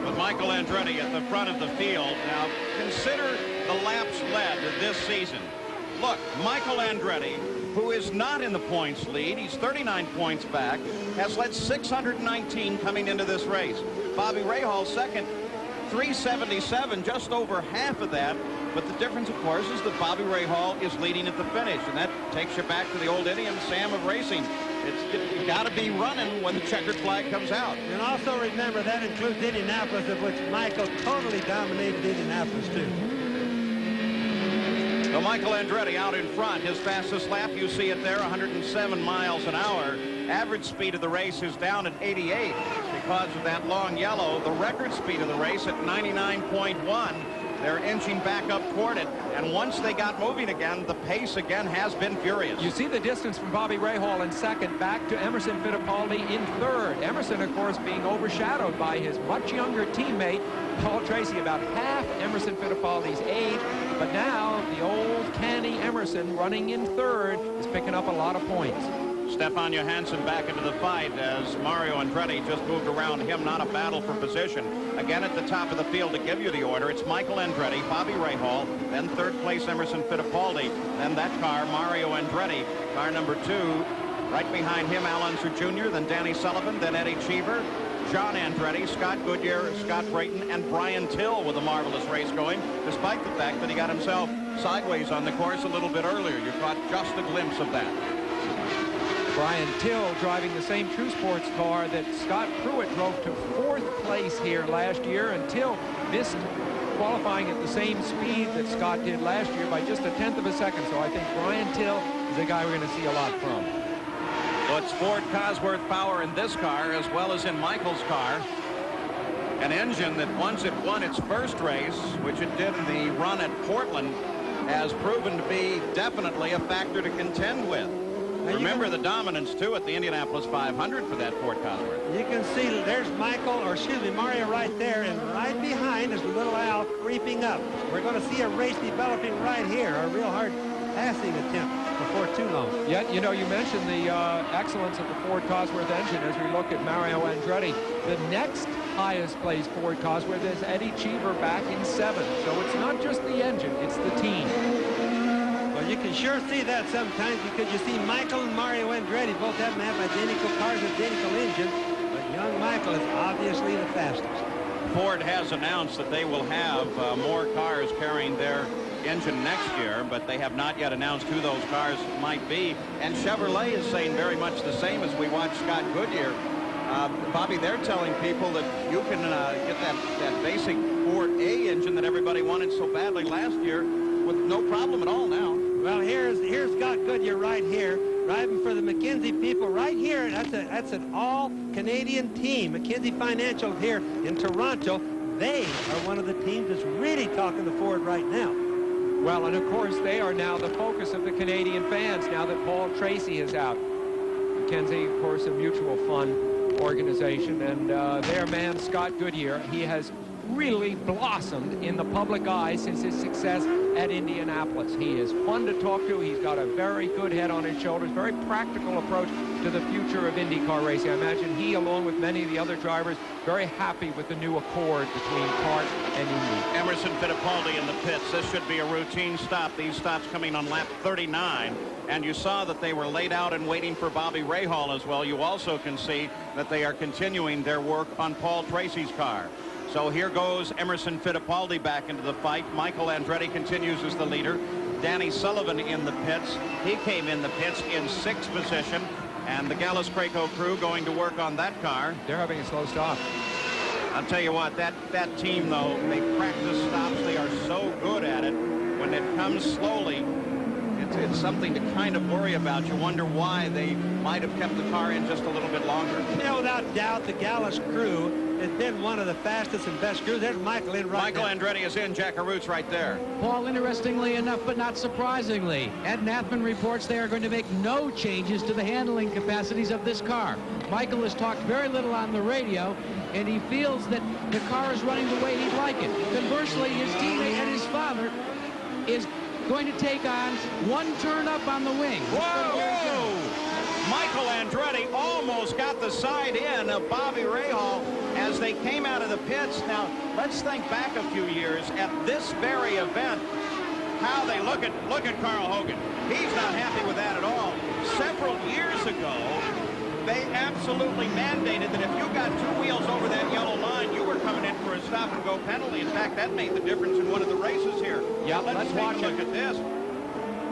With Michael Andretti at the front of the field. Now, consider the laps led this season. Look, Michael Andretti, who is not in the points lead, he's 39 points back, has led 619 coming into this race. Bobby Rahal second, 377, just over half of that. But the difference, of course, is that Bobby Rahal is leading at the finish, and that takes you back to the old idiom, Sam, of racing. You got to be running when the checkered flag comes out. And also remember that includes Indianapolis, of which Michael totally dominated Indianapolis too. So Michael Andretti out in front. His fastest lap, you see it there, 107 miles an hour. Average speed of the race is down at 88 because of that long yellow. The record speed of the race at 99.1. They're inching back up toward it, and once they got moving again, the pace again has been furious. You see the distance from Bobby Rahal in second back to Emerson Fittipaldi in third. Emerson, of course, being overshadowed by his much younger teammate, Paul Tracy, about half Emerson Fittipaldi's age. But now the old canny Emerson running in third is picking up a lot of points. Stefan Johansson back into the fight as Mario Andretti just moved around him. Not a battle for position. Again at the top of the field to give you the order. It's Michael Andretti, Bobby Rahal, then third place Emerson Fittipaldi. Then that car, Mario Andretti, car number 2. Right behind him, Al Unser Jr., then Danny Sullivan, then Eddie Cheever, John Andretti, Scott Goodyear, Scott Brayton, and Brian Till with a marvelous race going, despite the fact that he got himself sideways on the course a little bit earlier. You caught just a glimpse of that. Brian Till driving the same True Sports car that Scott Pruitt drove to 4th place here last year, and Till missed qualifying at the same speed that Scott did last year by just 1/10 of a second. So I think Brian Till is a guy we're going to see a lot from. So it's Ford Cosworth power in this car as well as in Michael's car. An engine that once it won its first race, which it did in the run at Portland, has proven to be definitely a factor to contend with. Remember the dominance, too, at the Indianapolis 500 for that Ford Cosworth. You can see there's Mario right there, and right behind is little Al creeping up. We're going to see a race developing right here, a real hard passing attempt before too long. Yet, you know, you mentioned the excellence of the Ford Cosworth engine as we look at Mario Andretti. The next highest placed Ford Cosworth is Eddie Cheever back in 7th. So it's not just the engine. the team. Well, you can sure see that sometimes because you see Michael and Mario Andretti both have identical cars, identical engines, but young Michael is obviously the fastest. Ford has announced that they will have more cars carrying their engine next year, but they have not yet announced who those cars might be. And Chevrolet is saying very much the same as we watched Scott Goodyear. Bobby, they're telling people that you can get that basic Ford A engine that everybody wanted so badly last year with no problem at all now. Well, here's Scott Goodyear right here, driving for the McKinsey people right here. That's an all-Canadian team. McKinsey Financial here in Toronto. They are one of the teams that's really talking to Ford right now. Well, and of course, they are now the focus of the Canadian fans now that Paul Tracy is out. McKinsey, of course, a mutual fund organization, and their man, Scott Goodyear, he has really blossomed in the public eye since his success at Indianapolis. He is fun to talk to. He's got a very good head on his shoulders, very practical approach to the future of IndyCar racing. I imagine he, along with many of the other drivers, very happy with the new accord between CART and Indy. Emerson Fittipaldi in the pits. This should be a routine stop. These stops coming on lap 39. And you saw that they were laid out and waiting for Bobby Rahal as well. You also can see that they are continuing their work on Paul Tracy's car. So here goes Emerson Fittipaldi back into the fight. Michael Andretti continues as the leader. Danny Sullivan in the pits. He came in the pits in 6th position. And the Gallus Craco crew going to work on that car. They're having a slow stop. I'll tell you what, that team, though, they practice stops. They are so good at it. When it comes slowly, it's something to kind of worry about. You wonder why they might have kept the car in just a little bit longer. Yeah, without doubt, the Gallus crew has been one of the fastest and best crews. There's Michael in right now. Michael Andretti is in. Jack Arut's right there. Paul, interestingly enough, but not surprisingly, Ed Nathman reports they are going to make no changes to the handling capacities of this car. Michael has talked very little on the radio, and he feels that the car is running the way he'd like it. Conversely, his teammate and his father is going to take on one turn up on the wing. Whoa! Michael Andretti almost got the side in of Bobby Rahal as they came out of the pits. Now, let's think back a few years at this very event, how they look at Carl Hogan. He's not happy with that at all. Several years ago, they absolutely mandated that if you got 2 wheels over that yellow line, you were coming in for a stop-and-go penalty. In fact, that made the difference in one of the races here. Yeah, let's watch take a look at this.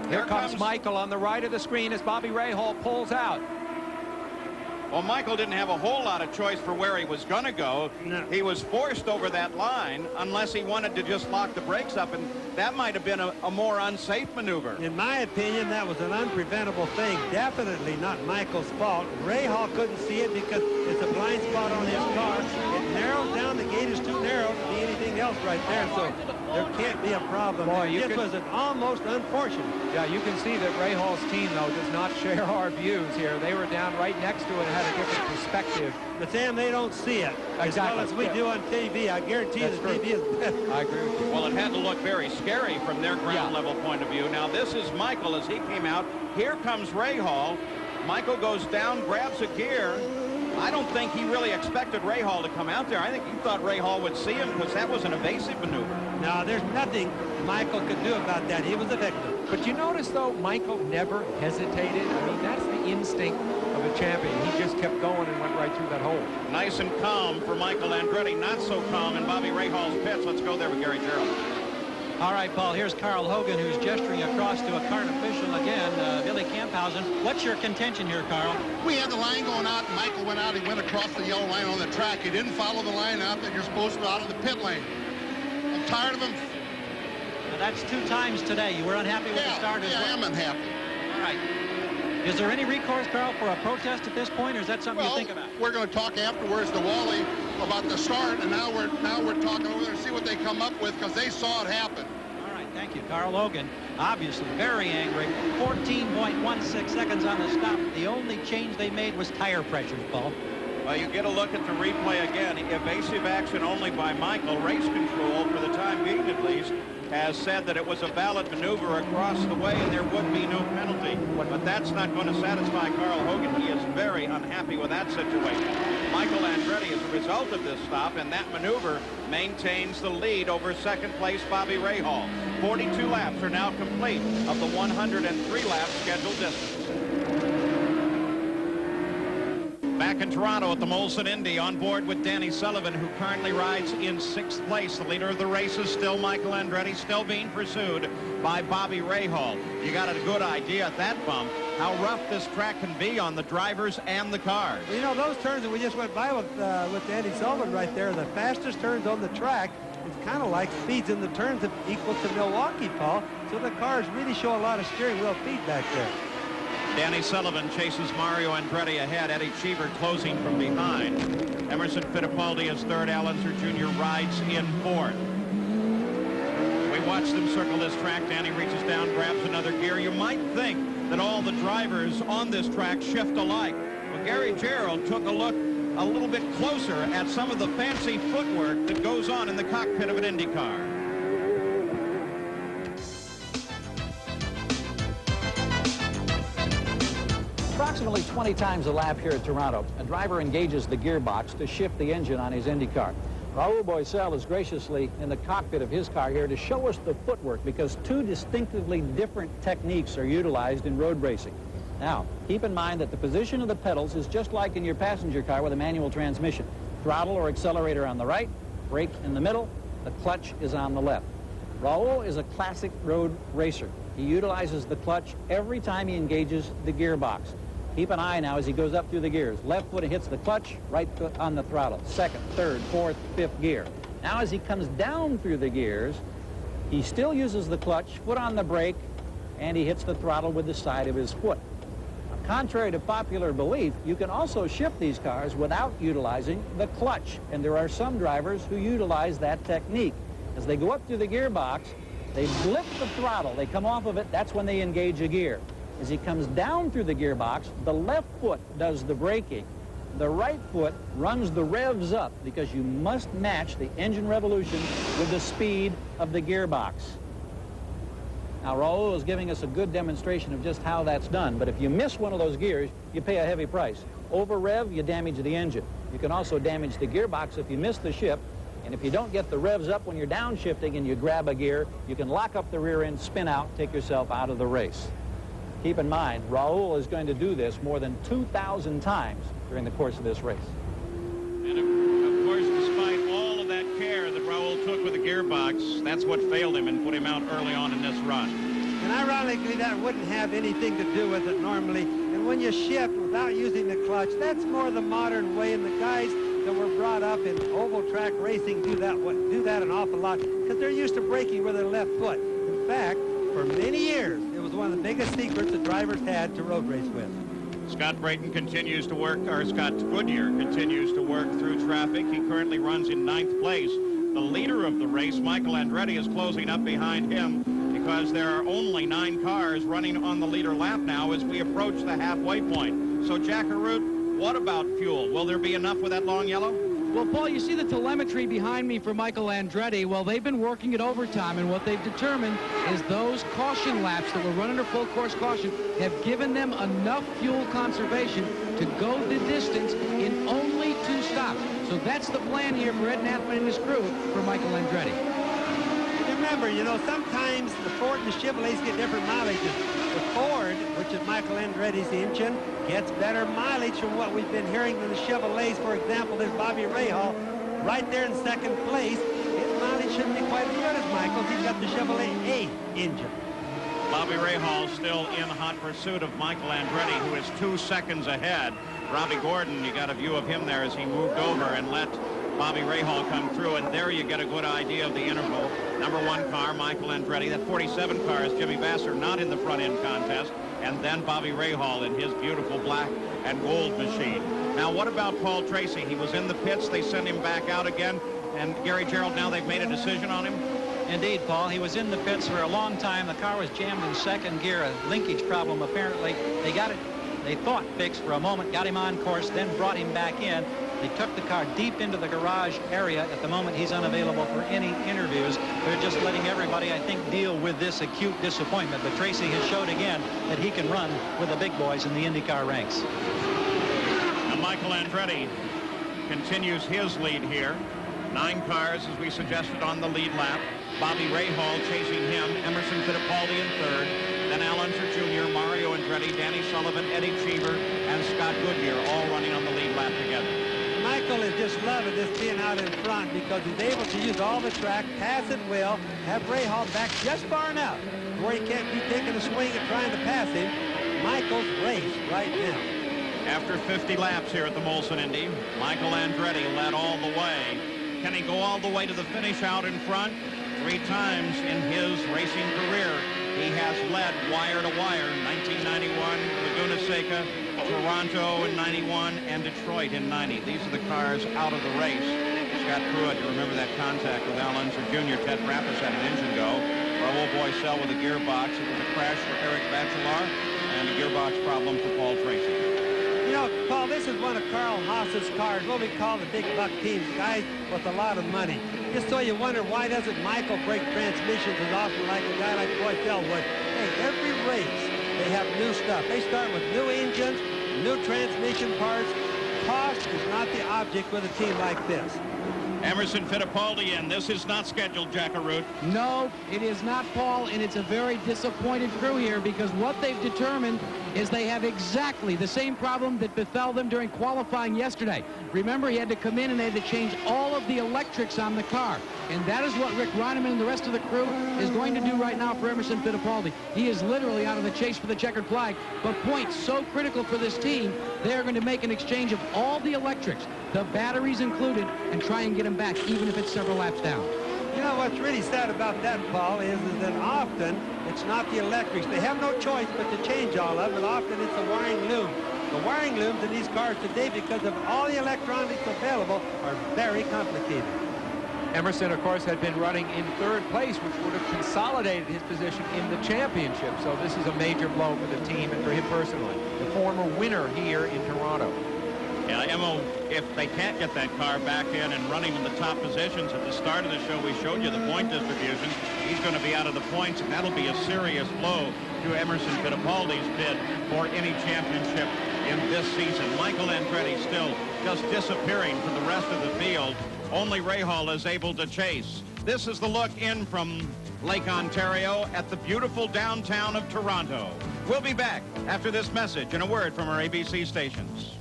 Here comes Michael on the right of the screen as Bobby Rahal pulls out. Well, Michael didn't have a whole lot of choice for where he was going to go. No. He was forced over that line unless he wanted to just lock the brakes up, and that might have been a more unsafe maneuver. In my opinion, that was an unpreventable thing. Definitely not Michael's fault. Rahal couldn't see it because it's a blind spot on his car. It narrows down. The gate is too narrow to be anything else right there, so there can't be a problem. Boy, This was an almost unfortunate. Yeah, you can see that Rahal's team, though, does not share our views here. They were down right next to it and had a different perspective. But Sam, they don't see it as well as we do on TV. I guarantee you the TV is better. I agree with you. Well, it had to look very scary from their ground level point of view. Now, this is Michael as he came out. Here comes Rahal. Michael goes down, grabs a gear. I don't think he really expected Rahal to come out there. I think he thought Rahal would see him because that was an evasive maneuver. Now, there's nothing Michael could do about that. He was a victim. But you notice, though, Michael never hesitated. I mean, that's the instinct of a champion. He just kept going and went right through that hole. Nice and calm for Michael Andretti. Not so calm in Bobby Rahal's pits. Let's go there with Gary Gerald. All right, Paul, here's Carl Hogan, who's gesturing across to a CART official again, Billy Camphausen. What's your contention here, Carl? We had the line going out, and Michael went out. He went across the yellow line on the track. He didn't follow the line out that you're supposed to out of the pit lane. I'm tired of him. Now, that's 2 times today. You were unhappy with the start as well? I am unhappy. All right. Is there any recourse, Carl, for a protest at this point, or is that something you think about? We're going to talk afterwards to Wally about the start, and now we're talking over there to see what they come up with because they saw it happen. All right, thank you. Carl Hogan, obviously very angry. 14.16 seconds on the stop. The only change they made was tire pressure, Paul. Well, you get a look at the replay again. Evasive action only by Michael. Race control, for the time being at least, has said that it was a valid maneuver across the way and there would be no penalty. But that's not going to satisfy Carl Hogan. He is very unhappy with that situation. Michael Andretti, as a result of this stop and that maneuver, maintains the lead over second place Bobby Rahal. 42 laps are now complete of the 103 lap scheduled distance. Back in Toronto at the Molson Indy, on board with Danny Sullivan, who currently rides in 6th place. The leader of the race is still Michael Andretti, still being pursued by Bobby Rahal. You got a good idea at that bump how rough this track can be on the drivers and the cars. Well, you know, those turns that we just went by with Danny Sullivan right there, the fastest turns on the track. It's kind of like speeds in the turns of equal to Milwaukee, Paul. So the cars really show a lot of steering wheel feedback there. Danny Sullivan chases Mario Andretti ahead. Eddie Cheever closing from behind. Emerson Fittipaldi is third. Al Unser Jr. rides in fourth. We watch them circle this track. Danny reaches down, grabs another gear. You might think that all the drivers on this track shift alike. Well, Gary Gerould took a look a little bit closer at some of the fancy footwork that goes on in the cockpit of an Indy car. Approximately 20 times a lap here at Toronto, a driver engages the gearbox to shift the engine on his Indy car. Raul Boesel is graciously in the cockpit of his car here to show us the footwork, because two distinctively different techniques are utilized in road racing. Now, keep in mind that the position of the pedals is just like in your passenger car with a manual transmission. Throttle or accelerator on the right, brake in the middle, the clutch is on the left. Raul is a classic road racer. He utilizes the clutch every time he engages the gearbox. Keep an eye now as he goes up through the gears. Left foot hits the clutch, right foot on the throttle. Second, third, fourth, fifth gear. Now as he comes down through the gears, he still uses the clutch, foot on the brake, and he hits the throttle with the side of his foot. Now, contrary to popular belief, you can also shift these cars without utilizing the clutch. And there are some drivers who utilize that technique. As they go up through the gearbox, they blip the throttle. They come off of it. That's when they engage a gear. As he comes down through the gearbox, the left foot does the braking. The right foot runs the revs up, because you must match the engine revolution with the speed of the gearbox. Now, Raul is giving us a good demonstration of just how that's done, but if you miss one of those gears, you pay a heavy price. Over rev, you damage the engine. You can also damage the gearbox if you miss the shift, and if you don't get the revs up when you're downshifting and you grab a gear, you can lock up the rear end, spin out, take yourself out of the race. Keep in mind, Raul is going to do this more than 2,000 times during the course of this race. And of course, despite all of that care that Raul took with the gearbox, that's what failed him and put him out early on in this run. And ironically, that wouldn't have anything to do with it normally. And when you shift without using the clutch, that's more the modern way. And the guys that were brought up in oval track racing do that an awful lot, because they're used to braking with their left foot. In fact, for many years, it was one of the biggest secrets that drivers had to road race with. Scott Brayton continues to work, or Scott Goodyear continues to work through traffic. He currently runs in 9th place. The leader of the race, Michael Andretti, is closing up behind him, because there are only 9 cars running on the leader lap now as we approach the halfway point. So, Jack Arute, what about fuel? Will there be enough with that long yellow? Well, Paul, you see the telemetry behind me for Michael Andretti. Well, they've been working it overtime, and what they've determined is those caution laps that were run under full course caution have given them enough fuel conservation to go the distance in only 2 stops. So that's the plan here for Ed Nathman and his crew for Michael Andretti. Remember, you know, sometimes the Ford and the Chevrolets get different mileages. The Ford, which is Michael Andretti's engine, gets better mileage from what we've been hearing than the Chevrolets. For example, there's Bobby Rahal right there in 2nd place. His mileage shouldn't be quite as good as Michael's. He's got the Chevrolet A engine. Bobby Rahal still in hot pursuit of Michael Andretti, who is 2 seconds ahead. Robbie Gordon, you got a view of him there as he moved over and let Bobby Rahal come through, and there you get a good idea of the interval. Number 1 car, Michael Andretti. That 47 car is Jimmy Vasser, not in the front-end contest. And then Bobby Rahal in his beautiful black and gold machine. Now, what about Paul Tracy? He was in the pits. They sent him back out again. And Gary Gerould, now they've made a decision on him? Indeed, Paul. He was in the pits for a long time. The car was jammed in 2nd gear, a linkage problem apparently. They got it, they thought, fixed for a moment, got him on course, then brought him back in. They took the car deep into the garage area. At the moment, he's unavailable for any interviews. They're just letting everybody, I think, deal with this acute disappointment. But Tracy has showed again that he can run with the big boys in the IndyCar ranks. Now, Michael Andretti continues his lead here. 9 cars, as we suggested, on the lead lap. Bobby Rahal chasing him, Emerson Fittipaldi in third, then Al Unser Jr., Mario Andretti, Danny Sullivan, Eddie Cheever, and Scott Goodyear all running on the lead lap together. Michael is just loving this being out in front because he's able to use all the track, pass it well, have Rahal back just far enough where he can't be taking a swing and trying to pass him. Michael's race right now. After 50 laps here at the Molson Indy, Michael Andretti led all the way. Can he go all the way to the finish out in front? 3 times in his racing career, he has led wire to wire. 1991, Laguna Seca, Toronto in 91, and Detroit in 90. These are the cars out of the race. Scott Pruitt, you remember that contact with Al Unser Jr. Ted Brappas had an engine go. Raul Boisel with a gearbox. It was a crash for Eric Bachelard and a gearbox problem for Paul Tracy. You know, Paul, this is one of Carl Haas's cars, what we call the big buck teams, guys with a lot of money. Just so you wonder, why doesn't Michael break transmissions as often like a guy like Boisel would? Hey, every race, they have new stuff. They start with new engines, new transmission parts. Cost is not the object with a team like this. Emerson Fittipaldi in. This is not scheduled, Jack Arute. No, it is not, Paul, and it's a very disappointed crew here because what they've determined is they have exactly the same problem that befell them during qualifying yesterday. Remember, he had to come in and they had to change all of the electrics on the car. And that is what Rick Reineman and the rest of the crew is going to do right now for Emerson Fittipaldi. He is literally out of the chase for the checkered flag. But points so critical for this team, they are going to make an exchange of all the electrics, the batteries included, and try and get him back, even if it's several laps down. You know what's really sad about that, Paul, is that often it's not the electrics. They have no choice but to change all of it. Often it's the wiring loom. The wiring looms in these cars today, because of all the electronics available, are very complicated. Emerson, of course, had been running in 3rd place, which would have consolidated his position in the championship. So this is a major blow for the team and for him personally. The former winner here in Toronto. Yeah, Emmo, if they can't get that car back in and running in the top positions at the start of the show, we showed you the point distribution. He's going to be out of the points, and that'll be a serious blow to Emerson Fittipaldi's bid for any championship in this season. Michael Andretti still just disappearing from the rest of the field. Only Rahal is able to chase. This is the look in from Lake Ontario at the beautiful downtown of Toronto. We'll be back after this message and a word from our ABC stations.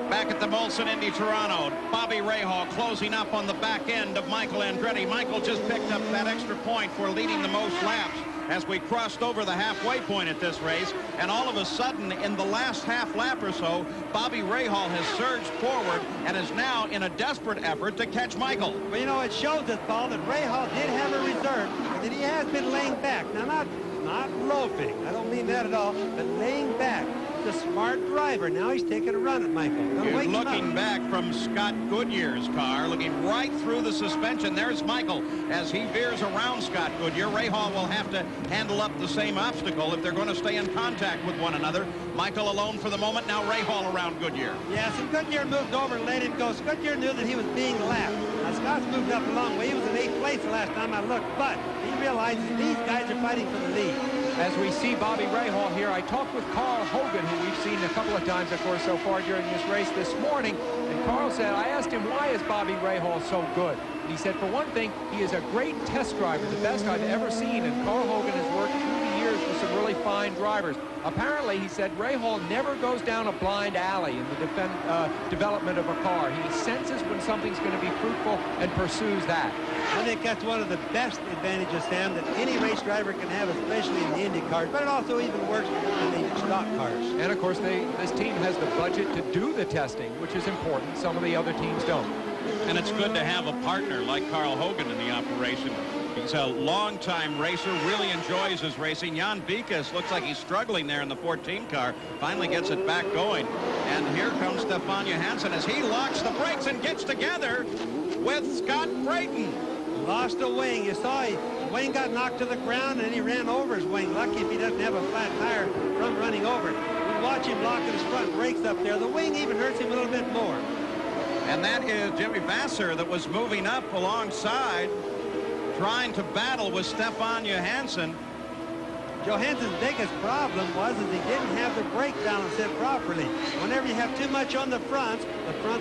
Back at the Molson Indy Toronto, Bobby Rahal closing up on the back end of Michael Andretti. Michael just picked up that extra point for leading the most laps as we crossed over the halfway point at this race, and all of a sudden in the last half lap or so, Bobby Rahal has surged forward and is now in a desperate effort to catch Michael. Well, you know, it shows us, Paul, that Rahal did have a reserve, and that he has been laying back. Now, not loafing, I don't mean that at all, but laying back. The smart driver. Now he's taking a run at Michael. He's looking back from Scott Goodyear's car, looking right through the suspension. There's Michael as he veers around Scott Goodyear. Rahal will have to handle up the same obstacle if they're going to stay in contact with one another. Michael alone for the moment. Now Rahal around Goodyear. Yes, and Goodyear moved over and let him go. Goodyear knew that he was being lapped. Now Scott's moved up a long way. He was in 8th place the last time I looked, but he realizes these guys are fighting for the lead. As we see Bobby Rahal here, I talked with Carl Hogan, who we've seen a couple of times, of course, so far during this race this morning. And Carl said, I asked him, why is Bobby Rahal so good? And he said, for one thing, he is a great test driver, the best I've ever seen. And Carl Hogan has worked through the years with some really fine drivers. Apparently, he said, Rahal never goes down a blind alley in the development of a car. He senses when something's going to be fruitful and pursues that. I think that's one of the best advantages, Sam, that any race driver can have, especially in the Indy cars, but it also even works in the stock cars. And, of course, this team has the budget to do the testing, which is important. Some of the other teams don't. And it's good to have a partner like Carl Hogan in the operation. He's a long-time racer, really enjoys his racing. Jan Bikas looks like he's struggling there in the 14 car. Finally gets it back going. And here comes Stefan Johansson as he locks the brakes and gets together with Scott Brayton. Lost a wing. You saw Wayne got knocked to the ground and he ran over his wing. Lucky if he doesn't have a flat tire from running over it. We watch him locking his front brakes up there. The wing even hurts him a little bit more. And that is Jimmy Vasser that was moving up alongside, trying to battle with Stefan Johansson. Johansson's biggest problem was he didn't have the brake balance set properly. Whenever you have too much on the fronts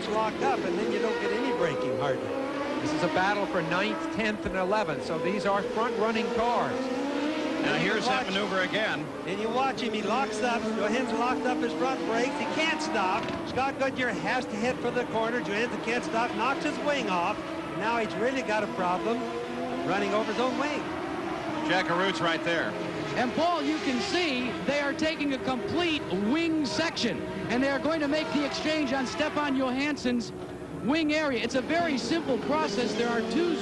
lock up, and then you don't get any braking hardly. This is a battle for 9th, 10th, and 11th, so these are front-running cars. Now here's that maneuver again. And you watch him, he locks up. Johansson locked up his front brakes. He can't stop. Scott Goodyear has to head for the corner. Johansson can't stop, knocks his wing off. And now he's really got a problem running over his own wing. Jack Arut's right there. And Paul, you can see they are taking a complete wing section, and they are going to make the exchange on Stefan Johansson's wing area. It's a very simple process. There are two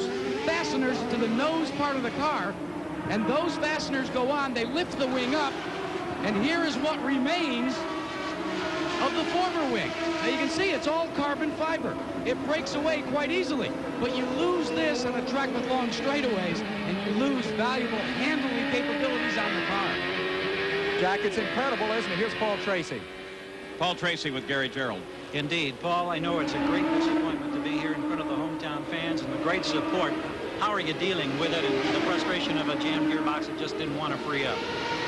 fasteners to the nose part of the car, and those fasteners go on. They lift the wing up, and here is what remains of the former wing. Now you can see it's all carbon fiber. It breaks away quite easily, but you lose this on a track with long straightaways, and you lose valuable handling capabilities on the car. Jack, it's incredible, isn't it? Here's Paul Tracy. Paul Tracy with Gary Gerould. Indeed, Paul, I know it's a great disappointment to be here in front of the hometown fans and the great support. How are you dealing with it and the frustration of a jammed gearbox that just didn't want to free up?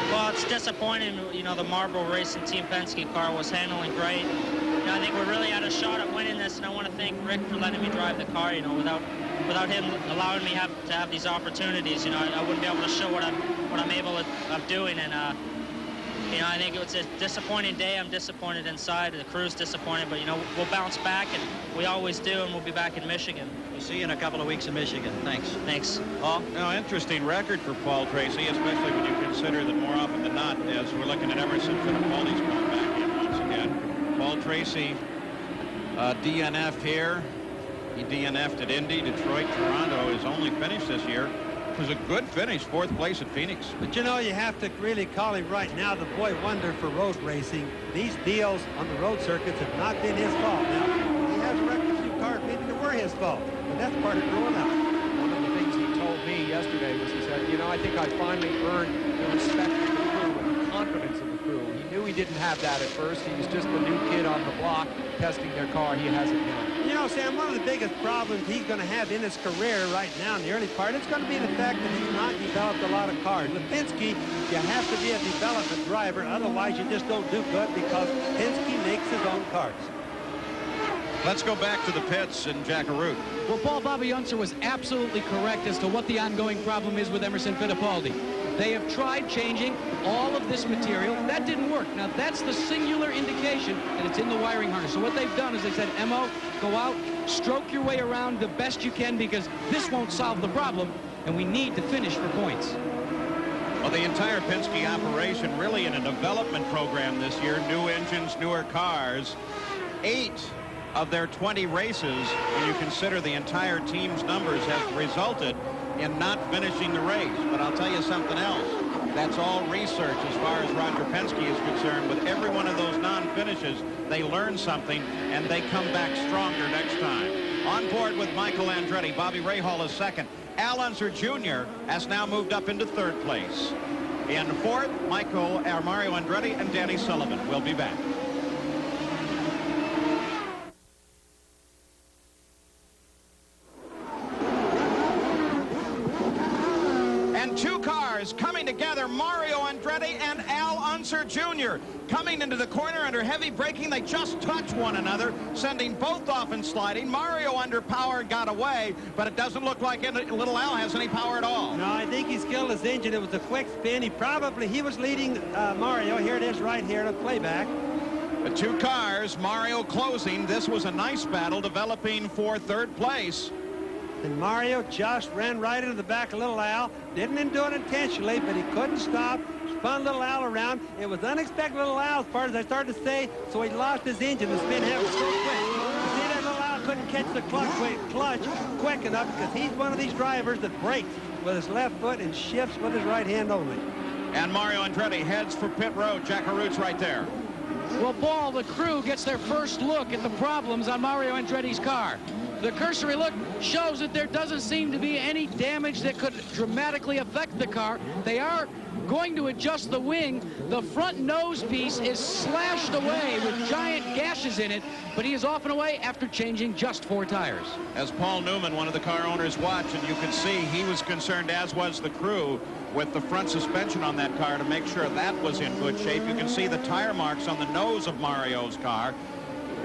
Well, it's disappointing. You know, the Marlboro Racing Team Penske car was handling great. You know, I think we really had a shot at winning this, and I want to thank Rick for letting me drive the car. You know, without him allowing me to have these opportunities, you know, I wouldn't be able to show what I'm able of doing. And you know, I think it was a disappointing day. I'm disappointed inside. The crew's disappointed, but you know, we'll bounce back, and we always do, and we'll be back in Michigan. We'll see you in a couple of weeks in Michigan. Thanks. Thanks. Paul? Now, interesting record for Paul Tracy, especially when you consider that more often than not, as we're looking at Emerson Fittipaldi's going back in once again. Paul Tracy, DNF here. He DNF'd at Indy, Detroit, Toronto. His only finish this year was a good finish, 4th place at Phoenix. But you know, you have to really call him right now the boy wonder for road racing. These deals on the road circuits have not been his fault. Now, he has wrecked a few cars, maybe they were his fault, but that's part of growing up. One of the things he told me yesterday was, he said, you know, I think I finally earned the respect of the crew and the confidence of the crew. He knew he didn't have that at first. He was just the new kid on the block testing their car. He has it now. You know, Sam, one of the biggest problems he's going to have in his career right now in the early part, it's going to be the fact that he's not developed a lot of cars. With Penske, you have to be a development driver, otherwise you just don't do good because Penske makes his own cars. Let's go back to the pits and Jack Arut. Well, Paul, Bobby Unser was absolutely correct as to what the ongoing problem is with Emerson Fittipaldi. They have tried changing all of this material. That didn't work. Now, that's the singular indication that it's in the wiring harness. So what they've done is they said, Emo, go out, stroke your way around the best you can because this won't solve the problem, and we need to finish for points. Well, the entire Penske operation really in a development program this year, new engines, newer cars. 8 of their 20 races, when you consider the entire team's numbers, have resulted in not finishing the race. But I'll tell you something else. That's all research as far as Roger Penske is concerned. With every one of those non-finishes, they learn something, and they come back stronger next time. On board with Michael Andretti, Bobby Rahal is second. Al Unser Jr. has now moved up into 3rd place. In 4th, Mario Andretti and Danny Sullivan will be back. And 2 cars coming together, Mario Andretti and Al Unser Jr. coming into the corner under heavy braking. They just touch one another, sending both off and sliding. Mario under power got away, but it doesn't look like little Al has any power at all. No, I think he's killed his engine. It was a quick spin. He was leading Mario. Here it is right here, the playback. The 2 cars, Mario closing. This was a nice battle developing for 3rd place. And Mario just ran right into the back of little Al. Didn't do it intentionally, but he couldn't stop. Spun little Al around. It was unexpected little Al's part, as I started to say, so he lost his engine. The spin happened so quick. See, that little Al couldn't catch the clutch quick enough because he's one of these drivers that brakes with his left foot and shifts with his right hand only. And Mario Andretti heads for pit road. Jack Arut's right there. Well, Paul, the crew gets their first look at the problems on Mario Andretti's car. The cursory look shows that there doesn't seem to be any damage that could dramatically affect the car. They are going to adjust the wing. The front nose piece is slashed away with giant gashes in it, but he is off and away after changing just 4 tires. As Paul Newman, one of the car owners, watched, and you could see he was concerned, as was the crew, with the front suspension on that car to make sure that was in good shape. You can see the tire marks on the nose of Mario's car.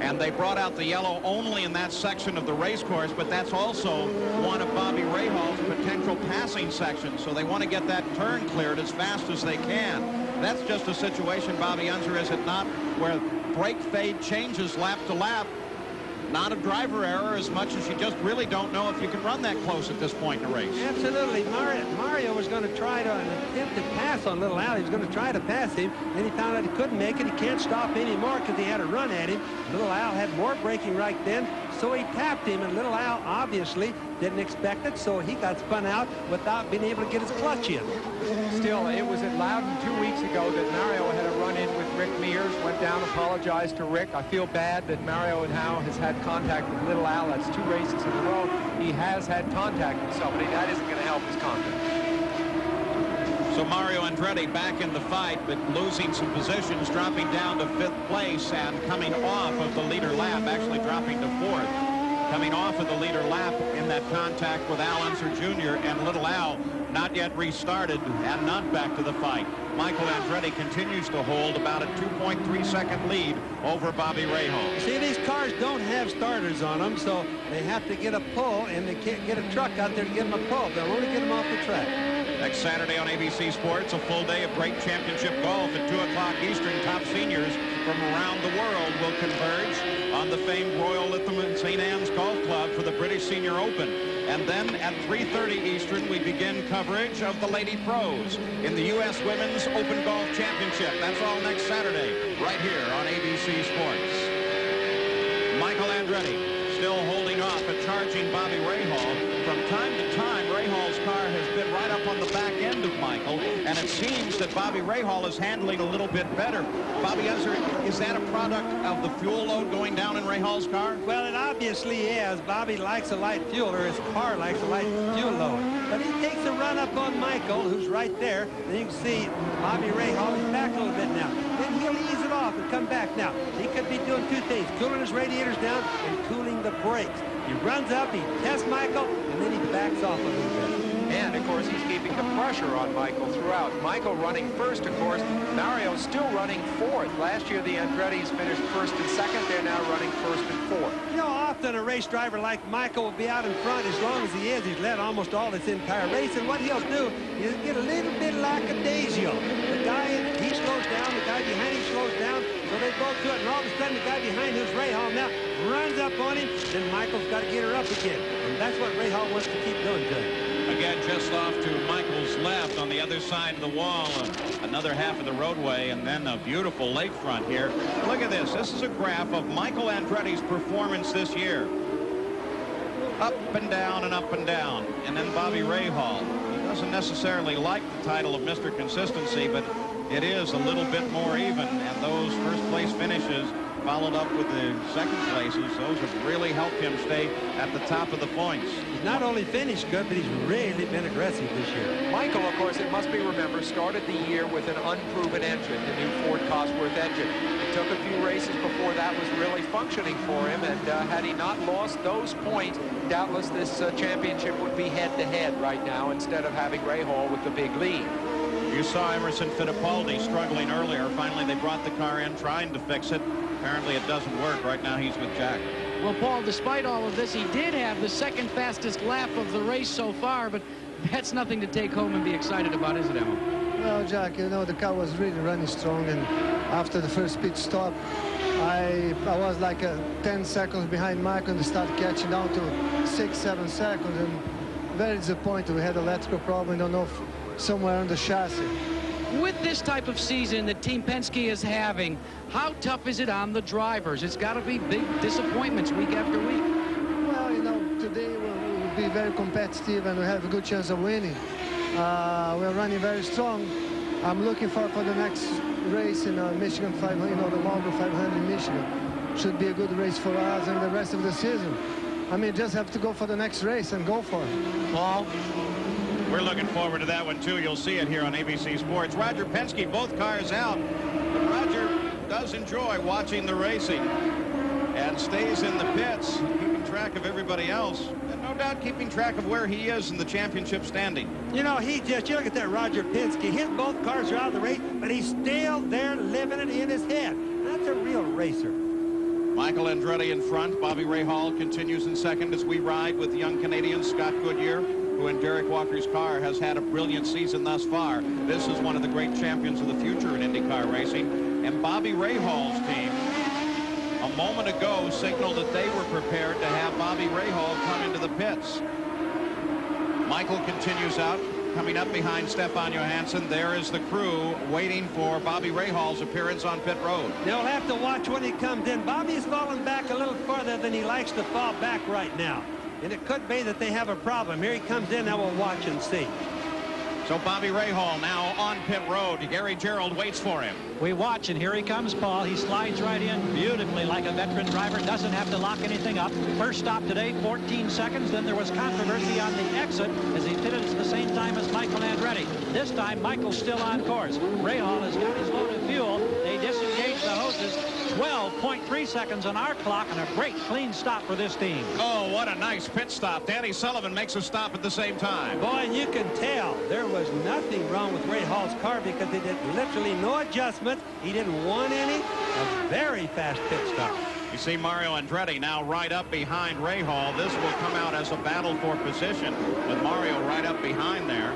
And they brought out the yellow only in that section of the race course, but that's also one of Bobby Rahal's potential passing sections. So they want to get that turn cleared as fast as they can. That's just a situation, Bobby Unser, is it not, where brake fade changes lap to lap. Not a driver error as much as you just really don't know if you can run that close at this point in the race. Absolutely. Mario was going to try to attempt to pass on Little Al. He was going to try to pass him. Then he found out he couldn't make it. He can't stop anymore because he had a run at him. Little Al had more braking right then, so he tapped him, and Little Al obviously didn't expect it, so he got spun out without being able to get his clutch in. Still, it was at Loudon 2 weeks ago that Mario had a run-in with Rick Mears, went down, apologized to Rick. I feel bad that Mario now has had contact with Little Al. That's 2 races in a row. He has had contact with somebody. That isn't going to help his confidence. So Mario Andretti back in the fight, but losing some positions, dropping down to 5th place and coming off of the leader lap, actually dropping to 4th. Coming off of the leader lap in that contact with Al Unser Jr. and Little Al not yet restarted and not back to the fight. Michael Andretti continues to hold about a 2.3-second lead over Bobby Rahal. See, these cars don't have starters on them, so they have to get a pull, and they can't get a truck out there to give them a pull. They'll only get them off the track. Next Saturday on ABC Sports, a full day of great championship golf at 2 o'clock Eastern. Top seniors from around the world will converge on the famed Royal Lytham and St. Anne's Golf Club for the British Senior Open. And then at 3:30 Eastern, we begin coverage of the Lady Pros in the U.S. Women's Open Golf Championship. That's all next Saturday, right here on ABC Sports. Michael Andretti still holding off and charging Bobby Rahal. From time to time, Rahal's car has been right up on the back end of Michael, and it seems that Bobby Rahal is handling a little bit better. Bobby Unser, is that a product of the fuel load going down in Rahal's car? Well, it obviously is. Bobby likes a light fuel, or his car likes a light fuel load. But he takes a run up on Michael, who's right there. Then you can see Bobby Rahal is back a little bit now. Then he'll ease it off and come back now. He could be doing 2 things, cooling his radiators down and cooling the brakes. He runs up, he tests Michael, and then he backs off a little bit. And, of course, he's keeping the pressure on Michael throughout. Michael running first, of course. Mario still running 4th. Last year, the Andrettis finished 1st and 2nd. They're now running 1st and 4th. You know, often a race driver like Michael will be out in front as long as he is. He's led almost all this entire race. And what he'll do is get a little bit lackadaisical. The guy, he slows down. The guy behind him slows down. So they both do it. And all of a sudden, the guy behind who's Rahal now runs up on him. Then Michael's got to get her up again. And that's what Rahal wants to keep doing to him. Again, just off to Michael's left on the other side of the wall, another half of the roadway, and then a beautiful lakefront here. Look at this. This is a graph of Michael Andretti's performance this year. Up and down and up and down. And then Bobby Rahal. He doesn't necessarily like the title of Mr. Consistency, but it is a little bit more even, and those first place finishes followed up with the second places. Those have really helped him stay at the top of the points. He's not only finished good, but he's really been aggressive this year. Michael, of course, it must be remembered, started the year with an unproven engine, the new Ford Cosworth engine. It took a few races before that was really functioning for him, and had he not lost those points, doubtless this championship would be head-to-head right now instead of having Rahal with the big lead. You saw Emerson Fittipaldi struggling earlier. Finally, they brought the car in, trying to fix it. Apparently, it doesn't work. Right now, he's with Jack. Well, Paul, despite all of this, he did have the second fastest lap of the race so far, but that's nothing to take home and be excited about, is it, Emma? Well, Jack, you know, the car was really running strong, and after the first pit stop, I was like 10 seconds behind Michael, and started catching down to 6-7 seconds, and very disappointed. We had an electrical problem, I don't know if somewhere on the chassis. With this type of season that Team Penske is having, how tough is it on the drivers? It's got to be big disappointments week after week. Well, you know, today we'll be very competitive and we have a good chance of winning. We're running very strong. I'm looking for the next race in Michigan 500, you know, the Marlboro 500 in Michigan. Should be a good race for us and the rest of the season. I mean, just have to go for the next race and go for it. Paul? We're looking forward to that one, too. You'll see it here on ABC Sports. Roger Penske, both cars out. But Roger does enjoy watching the racing and stays in the pits, keeping track of everybody else. And no doubt keeping track of where he is in the championship standing. You know, you look at that Roger Penske. His both cars are out of the race, but he's still there living it in his head. That's a real racer. Michael Andretti in front. Bobby Rahal continues in second as we ride with the young Canadian Scott Goodyear, who in Derek Walker's car has had a brilliant season thus far. This is one of the great champions of the future in IndyCar racing. And Bobby Rahal's team, a moment ago, signaled that they were prepared to have Bobby Rahal come into the pits. Michael continues out, coming up behind Stefan Johansson. There is the crew waiting for Bobby Rahal's appearance on pit road. They'll have to watch when he comes in. Bobby's falling back a little farther than he likes to fall back right now. And it could be that they have a problem. Here he comes in. Now we'll watch and see. So Bobby Rahal now on pit road. Gary Gerould waits for him. We watch, and here he comes, Paul. He slides right in beautifully like a veteran driver. Doesn't have to lock anything up. First stop today, 14 seconds. Then there was controversy on the exit as he pitted at the same time as Michael Andretti. This time, Michael's still on course. Rahal has got his load of fuel. They disengage the hoses. 12.3 seconds on our clock, and a great clean stop for this team. Oh, what a nice pit stop. Danny Sullivan makes a stop at the same time. Boy, and you can tell there was nothing wrong with Rahal's car because they did literally no adjustments. He didn't want any. A very fast pit stop. You see Mario Andretti now right up behind Rahal. This will come out as a battle for position with Mario right up behind there.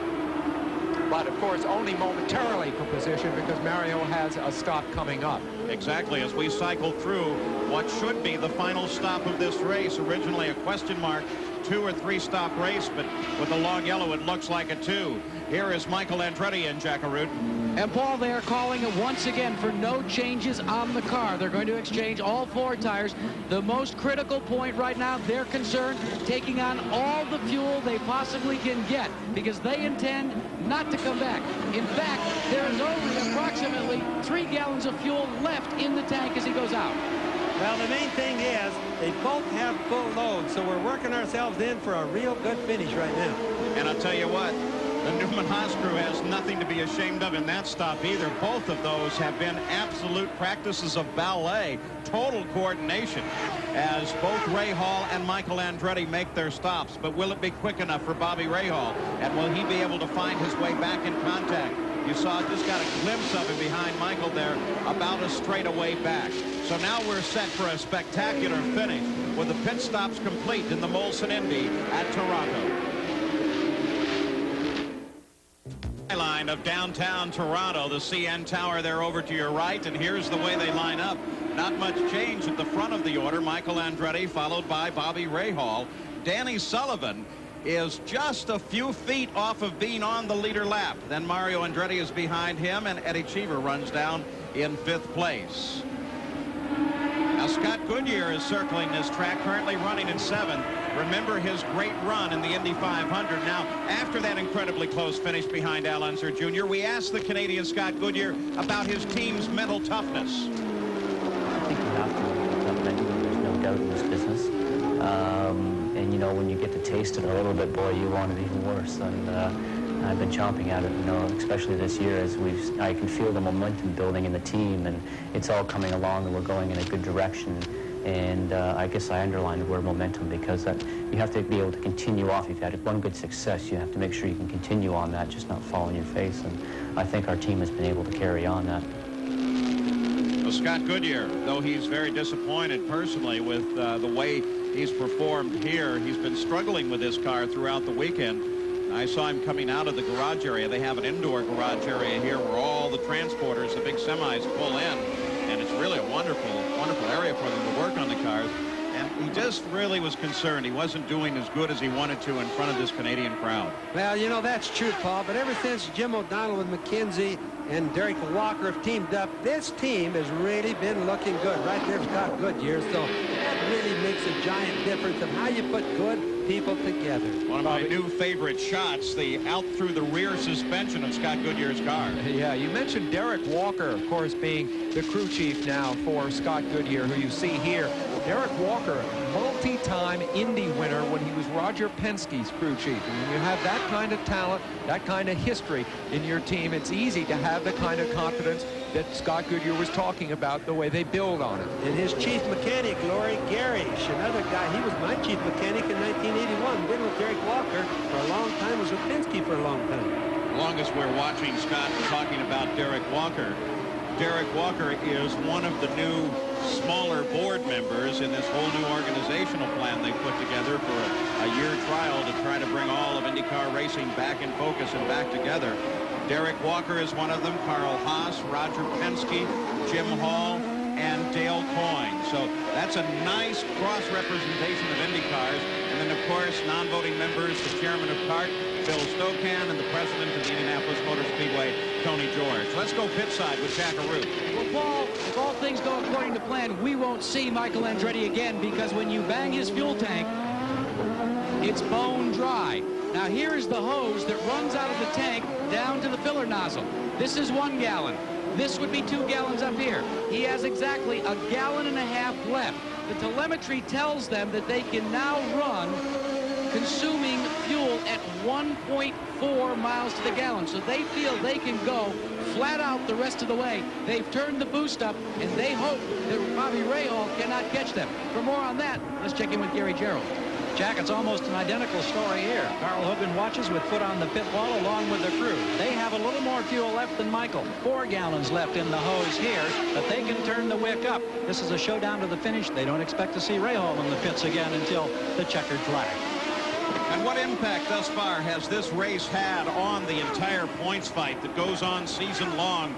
But, of course, only momentarily for position because Mario has a stop coming up. Exactly, as we cycle through what should be the final stop of this race. Originally a question mark, 2 or 3 stop race, but with the long yellow, it looks like a 2. Here is Michael Andretti in Jackaroo. And, Paul, they are calling it once again for no changes on the car. They're going to exchange all 4 tires. The most critical point right now, they're concerned taking on all the fuel they possibly can get because they intend not to come back. In fact, there is only approximately 3 gallons of fuel left in the tank as he goes out. Well, the main thing is they both have full load, so we're working ourselves in for a real good finish right now. And I'll tell you what, the Newman Haas crew has nothing to be ashamed of in that stop either. Both of those have been absolute practices of ballet, total coordination, as both Rahal and Michael Andretti make their stops. But will it be quick enough for Bobby Rahal? And will he be able to find his way back in contact? You just got a glimpse of him behind Michael there, about a straightaway back. So now we're set for a spectacular finish with the pit stops complete in the Molson Indy at Toronto. Line of downtown Toronto, the CN Tower there over to your right, and here's the way they line up. Not much change at the front of the order. Michael Andretti followed by Bobby Rahal. Danny Sullivan is just a few feet off of being on the leader lap. Then Mario Andretti is behind him, and Eddie Cheever runs down in 5th place. Now Scott Goodyear is circling this track, currently running in 7th. Remember his great run in the Indy 500. Now, after that incredibly close finish behind Al Unser Jr., we asked the Canadian Scott Goodyear about his team's mental toughness. I think you have to be tough mentally. There's no doubt in this business. And, you know, when you get to taste it a little bit, boy, you want it even worse. And I've been chomping at it, you know, especially this year as I can feel the momentum building in the team, and it's all coming along, and we're going in a good direction. And I guess I underlined the word momentum because you have to be able to continue off. You've had one good success. You have to make sure you can continue on that, just not fall on your face. And I think our team has been able to carry on that. Well, Scott Goodyear, though he's very disappointed personally with the way he's performed here, he's been struggling with this car throughout the weekend. I saw him coming out of the garage area. They have an indoor garage area here where all the transporters, the big semis, pull in. And it's really a wonderful area for them to work on the cars. And he just really was concerned. He wasn't doing as good as he wanted to in front of this Canadian crowd. Well, you know, that's true, Paul. But ever since Jim O'Donnell with McKenzie and Derek Walker have teamed up, this team has really been looking good. Right there's Scott Goodyear. So that really makes a giant difference of how you put good people together. One of my new favorite shots, the out through the rear suspension of Scott Goodyear's car. Yeah, you mentioned Derek Walker, of course, being the crew chief now for Scott Goodyear, who you see here Derek Walker, multi-time Indy winner when he was Roger Penske's crew chief. And when you have that kind of talent, that kind of history in your team, it's easy to have the kind of confidence that Scott Goodyear was talking about, the way they build on it. And his chief mechanic, Laurie Garish, another guy, he was my chief mechanic in 1981, been with Derek Walker for a long time, was with Penske for a long time. As long as we're watching Scott talking about Derek Walker is one of the new smaller board members in this whole new organizational plan they put together for a year trial to try to bring all of IndyCar racing back in focus and back together. Derek Walker is one of them, Carl Haas, Roger Penske, Jim Hall, and Dale Coyne. So that's a nice cross-representation of IndyCars. And then, of course, non-voting members, the chairman of CART, Bill Stokan, and the president of the Indianapolis Motor Speedway, Tony George. Let's go pit side with Jack Arute. Well, Paul, if all things go according to plan, we won't see Michael Andretti again, because when you bang his fuel tank, it's bone dry. Now here's the hose that runs out of the tank down to the filler nozzle. This is 1 gallon. This would be 2 gallons up here. He has exactly 1.5 gallons left. The telemetry tells them that they can now run consuming fuel at 1.4 miles to the gallon. So they feel they can go flat out the rest of the way. They've turned the boost up, and they hope that Bobby Rahal cannot catch them. For more on that, let's check in with Gary Gerould. Jack, it's almost an identical story here. Carl Hogan watches with foot on the pit wall along with the crew. They have a little more fuel left than Michael. 4 gallons left in the hose here, but they can turn the wick up. This is a showdown to the finish. They don't expect to see Rahal in the pits again until the checkered flag. And what impact thus far has this race had on the entire points fight that goes on season long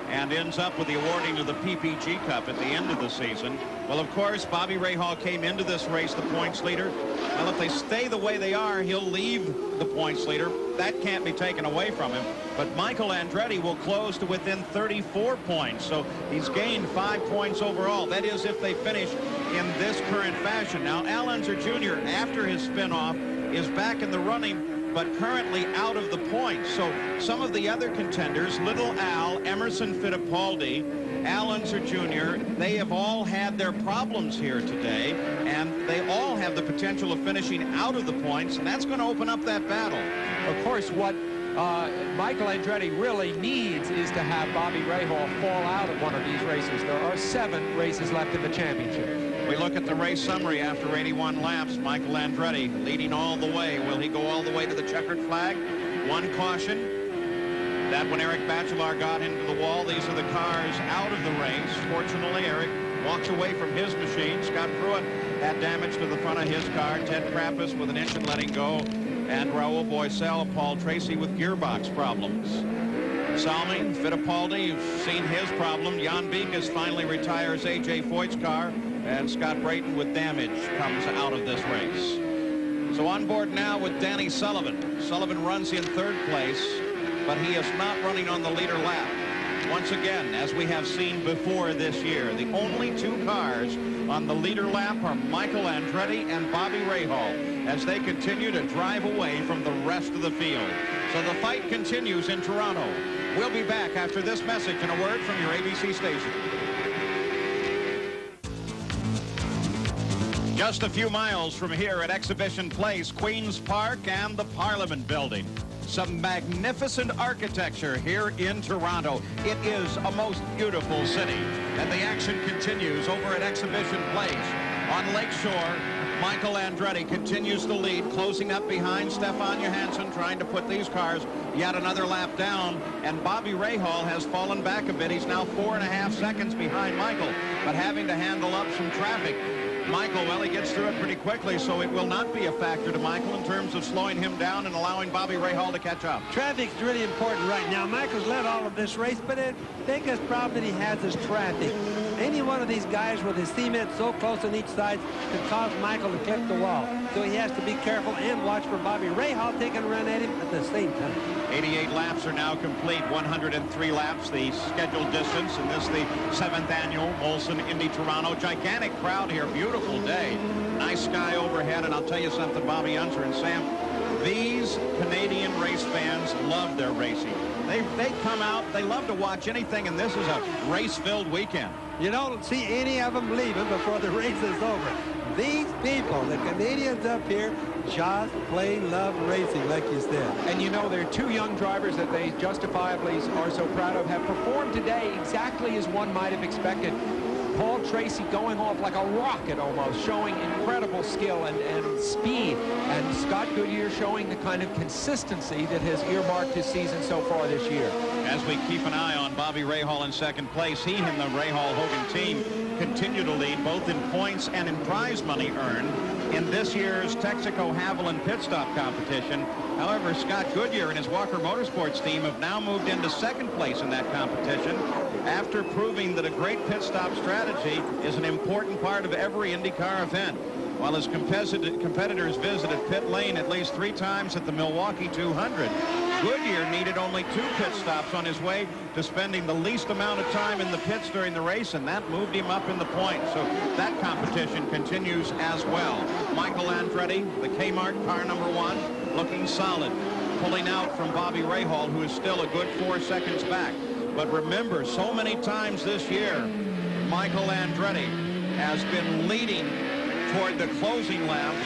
and ends up with the awarding of the PPG Cup at the end of the season? Well, of course, Bobby Rahal came into this race the points leader. Well, if they stay the way they are, he'll leave the points leader. That can't be taken away from him. But Michael Andretti will close to within 34 points. So he's gained 5 points overall. That is, if they finish in this current fashion. Now, Al Unser Jr., after his spin-off, is back in the running, but currently out of the points. So some of the other contenders, Little Al, Emerson Fittipaldi, Al Unser Jr., they have all had their problems here today, and they all have the potential of finishing out of the points, and that's going to open up that battle. Of course, what Michael Andretti really needs is to have Bobby Rahal fall out of one of these races. There are 7 races left in the championship. We look at the race summary after 81 laps. Michael Andretti leading all the way. Will he go all the way to the checkered flag? 1 caution. That when Eric Bachelard got into the wall, these are the cars out of the race. Fortunately, Eric walks away from his machine. Scott Pruitt had damage to the front of his car. Ted Krappus with an engine letting go. And Raul Boesel, Paul Tracy with gearbox problems. Salmi, Fittipaldi, you've seen his problem. Jan Beekes finally retires A.J. Foyt's car. And Scott Brayton with damage comes out of this race. So on board now with Danny Sullivan. Sullivan runs in 3rd place, but he is not running on the leader lap. Once again, as we have seen before this year, the only 2 cars on the leader lap are Michael Andretti and Bobby Rahal as they continue to drive away from the rest of the field. So the fight continues in Toronto. We'll be back after this message and a word from your ABC station. Just a few miles from here at Exhibition Place, Queen's Park, and the Parliament Building. Some magnificent architecture here in Toronto. It is a most beautiful city. And the action continues over at Exhibition Place. On Lakeshore, Michael Andretti continues to lead, closing up behind Stefan Johansson, trying to put these cars yet another lap down. And Bobby Rahal has fallen back a bit. He's now 4.5 seconds behind Michael, but having to handle up some traffic. Michael, well, he gets through it pretty quickly, so it will not be a factor to Michael in terms of slowing him down and allowing Bobby Rahal to catch up. Traffic's really important right now. Michael's led all of this race, but the biggest problem that he has is traffic. Any one of these guys with his cement so close on each side can cause Michael to clip the wall. So he has to be careful and watch for Bobby Rahal taking a run at him at the same time. 88 laps are now complete, 103 laps, the scheduled distance, and this the 7th annual Molson Indy Toronto. Gigantic crowd here, beautiful day, nice sky overhead, and I'll tell you something, Bobby Unser and Sam, these Canadian race fans love their racing. They come out, they love to watch anything, and this is a race-filled weekend. You don't see any of them leaving before the race is over. These people, the Canadians up here, just plain love racing, like you said. And you know, they're two young drivers that they justifiably are so proud of, have performed today exactly as one might have expected. Paul Tracy going off like a rocket almost, showing incredible skill and speed. And Scott Goodyear showing the kind of consistency that has earmarked his season so far this year. As we keep an eye on Bobby Rahal in second place, he and the Rahal-Hogan team continue to lead both in points and in prize money earned in this year's Texaco Haviland pit stop competition. However, Scott Goodyear and his Walker Motorsports team have now moved into second place in that competition after proving that a great pit stop strategy is an important part of every IndyCar event. While his competitors visited pit lane at least 3 times at the Milwaukee 200, Goodyear needed only 2 pit stops on his way to spending the least amount of time in the pits during the race, and that moved him up in the points. So that competition continues as well. Michael Andretti, the Kmart car number 1, looking solid, pulling out from Bobby Rahal, who is still a good 4 seconds back. But remember, so many times this year, Michael Andretti has been leading toward the closing laps,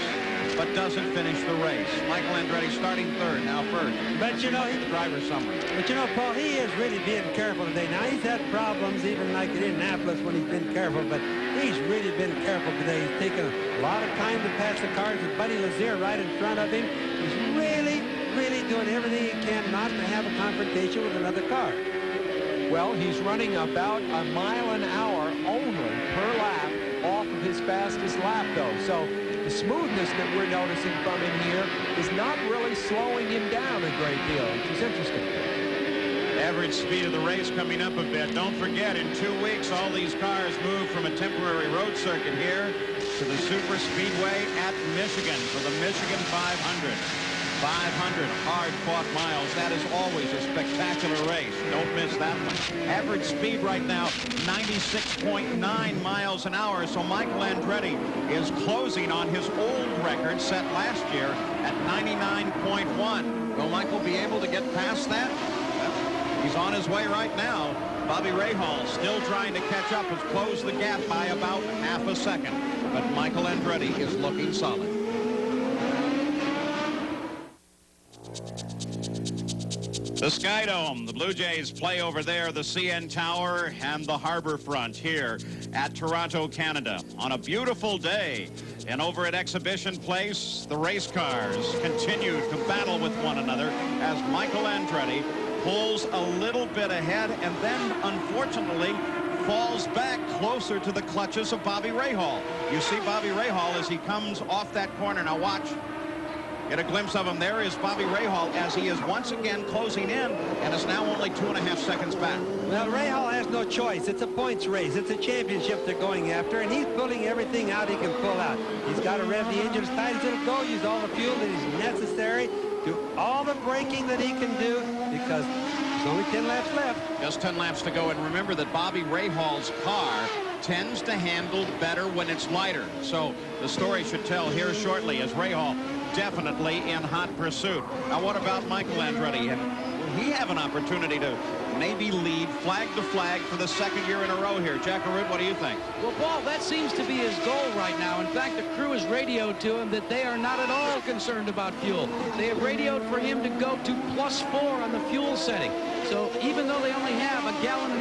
but doesn't finish the race. Michael Andretti starting third, now first. But you know, the driver's summary. But you know, Paul, he is really being careful today. Now, he's had problems even like in Indianapolis when he's been careful, but he's really been careful today. He's taken a lot of time to pass the cars with Buddy Lazier right in front of him. He's really doing everything he can not to have a confrontation with another car. Well, he's running about a mile an hour only per lap off of his fastest lap, though. So the smoothness that we're noticing from him here is not really slowing him down a great deal, which is interesting. Average speed of the race coming up a bit. Don't forget, in 2 weeks, all these cars move from a temporary road circuit here to the super speedway at Michigan for the Michigan 500. 500 hard-fought miles. That is always a spectacular race. Don't miss that one. Average speed right now, 96.9 miles an hour. So Michael Andretti is closing on his old record set last year at 99.1. Will Michael be able to get past that? He's on his way right now. Bobby Rahal still trying to catch up, has closed the gap by about half a second. But Michael Andretti is looking solid. The Sky Dome, the Blue Jays play over there, the CN Tower and the harbor front here at Toronto, Canada. On a beautiful day, and over at Exhibition Place, the race cars continue to battle with one another as Michael Andretti pulls a little bit ahead and then, unfortunately, falls back closer to the clutches of Bobby Rahal. You see Bobby Rahal as he comes off that corner. Now watch. Get a glimpse of him. There is Bobby Rahal as he is once again closing in and is now only 2.5 seconds back. Well, Rahal has no choice. It's a points race. It's a championship they're going after, and he's pulling everything out he can pull out. He's got to rev the engine as tight as it'll go, use all the fuel that is necessary, do all the braking that he can do, because there's only 10 laps left. Just 10 laps to go, and remember that Bobby Rahal's car tends to handle better when it's lighter. So the story should tell here shortly as Rahal definitely in hot pursuit. Now, what about Michael Andretti? And will he have an opportunity to maybe lead flag to flag for the second year in a row here? Jack Arute, what do you think? Well, Paul, that seems to be his goal right now. In fact, the crew has radioed to him that they are not at all concerned about fuel. They have radioed for him to go to +4 on the fuel setting. So even though they only have 1.5 gallons,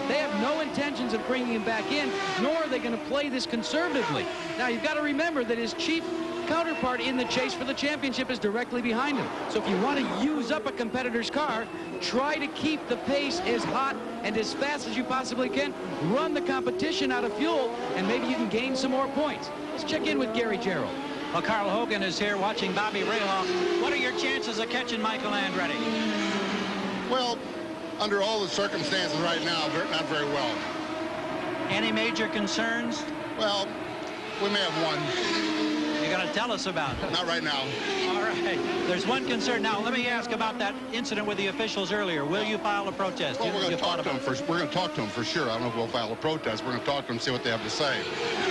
they have no intentions of bringing him back in, nor are they going to play this conservatively. Now, you've got to remember that his chief counterpart in the chase for the championship is directly behind him. So if you want to use up a competitor's car, try to keep the pace as hot and as fast as you possibly can. Run the competition out of fuel, and maybe you can gain some more points. Let's check in with Gary Gerould. Well, Carl Hogan is here watching Bobby Rahal. What are your chances of catching Michael Andretti? Well, under all the circumstances right now, not very well. Any major concerns? Well, we may have one. You got to tell us about it. Not right now. All right. There's one concern. Now, let me ask about that incident with the officials earlier. Will you file a protest? Well, we're going to talk to him first. We're going to talk to him for sure. I don't know if we'll file a protest. We're going to talk to them, see what they have to say.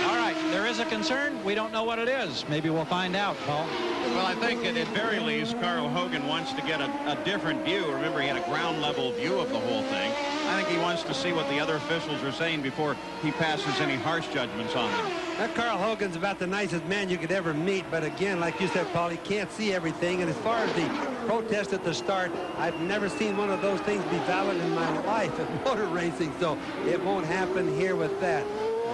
All right. There is a concern. We don't know what it is. Maybe we'll find out, Paul. Well, I think at very least, Carl Hogan wants to get a different view. Remember, he had a ground level view of the whole thing. I think he wants to see what the other officials are saying before he passes any harsh judgments on them. That Carl Hogan's about the nicest man you could ever meet, but again, like you said, Paul, he can't see everything. And as far as the protest at the start, I've never seen one of those things be valid in my life at motor racing, so it won't happen here with that.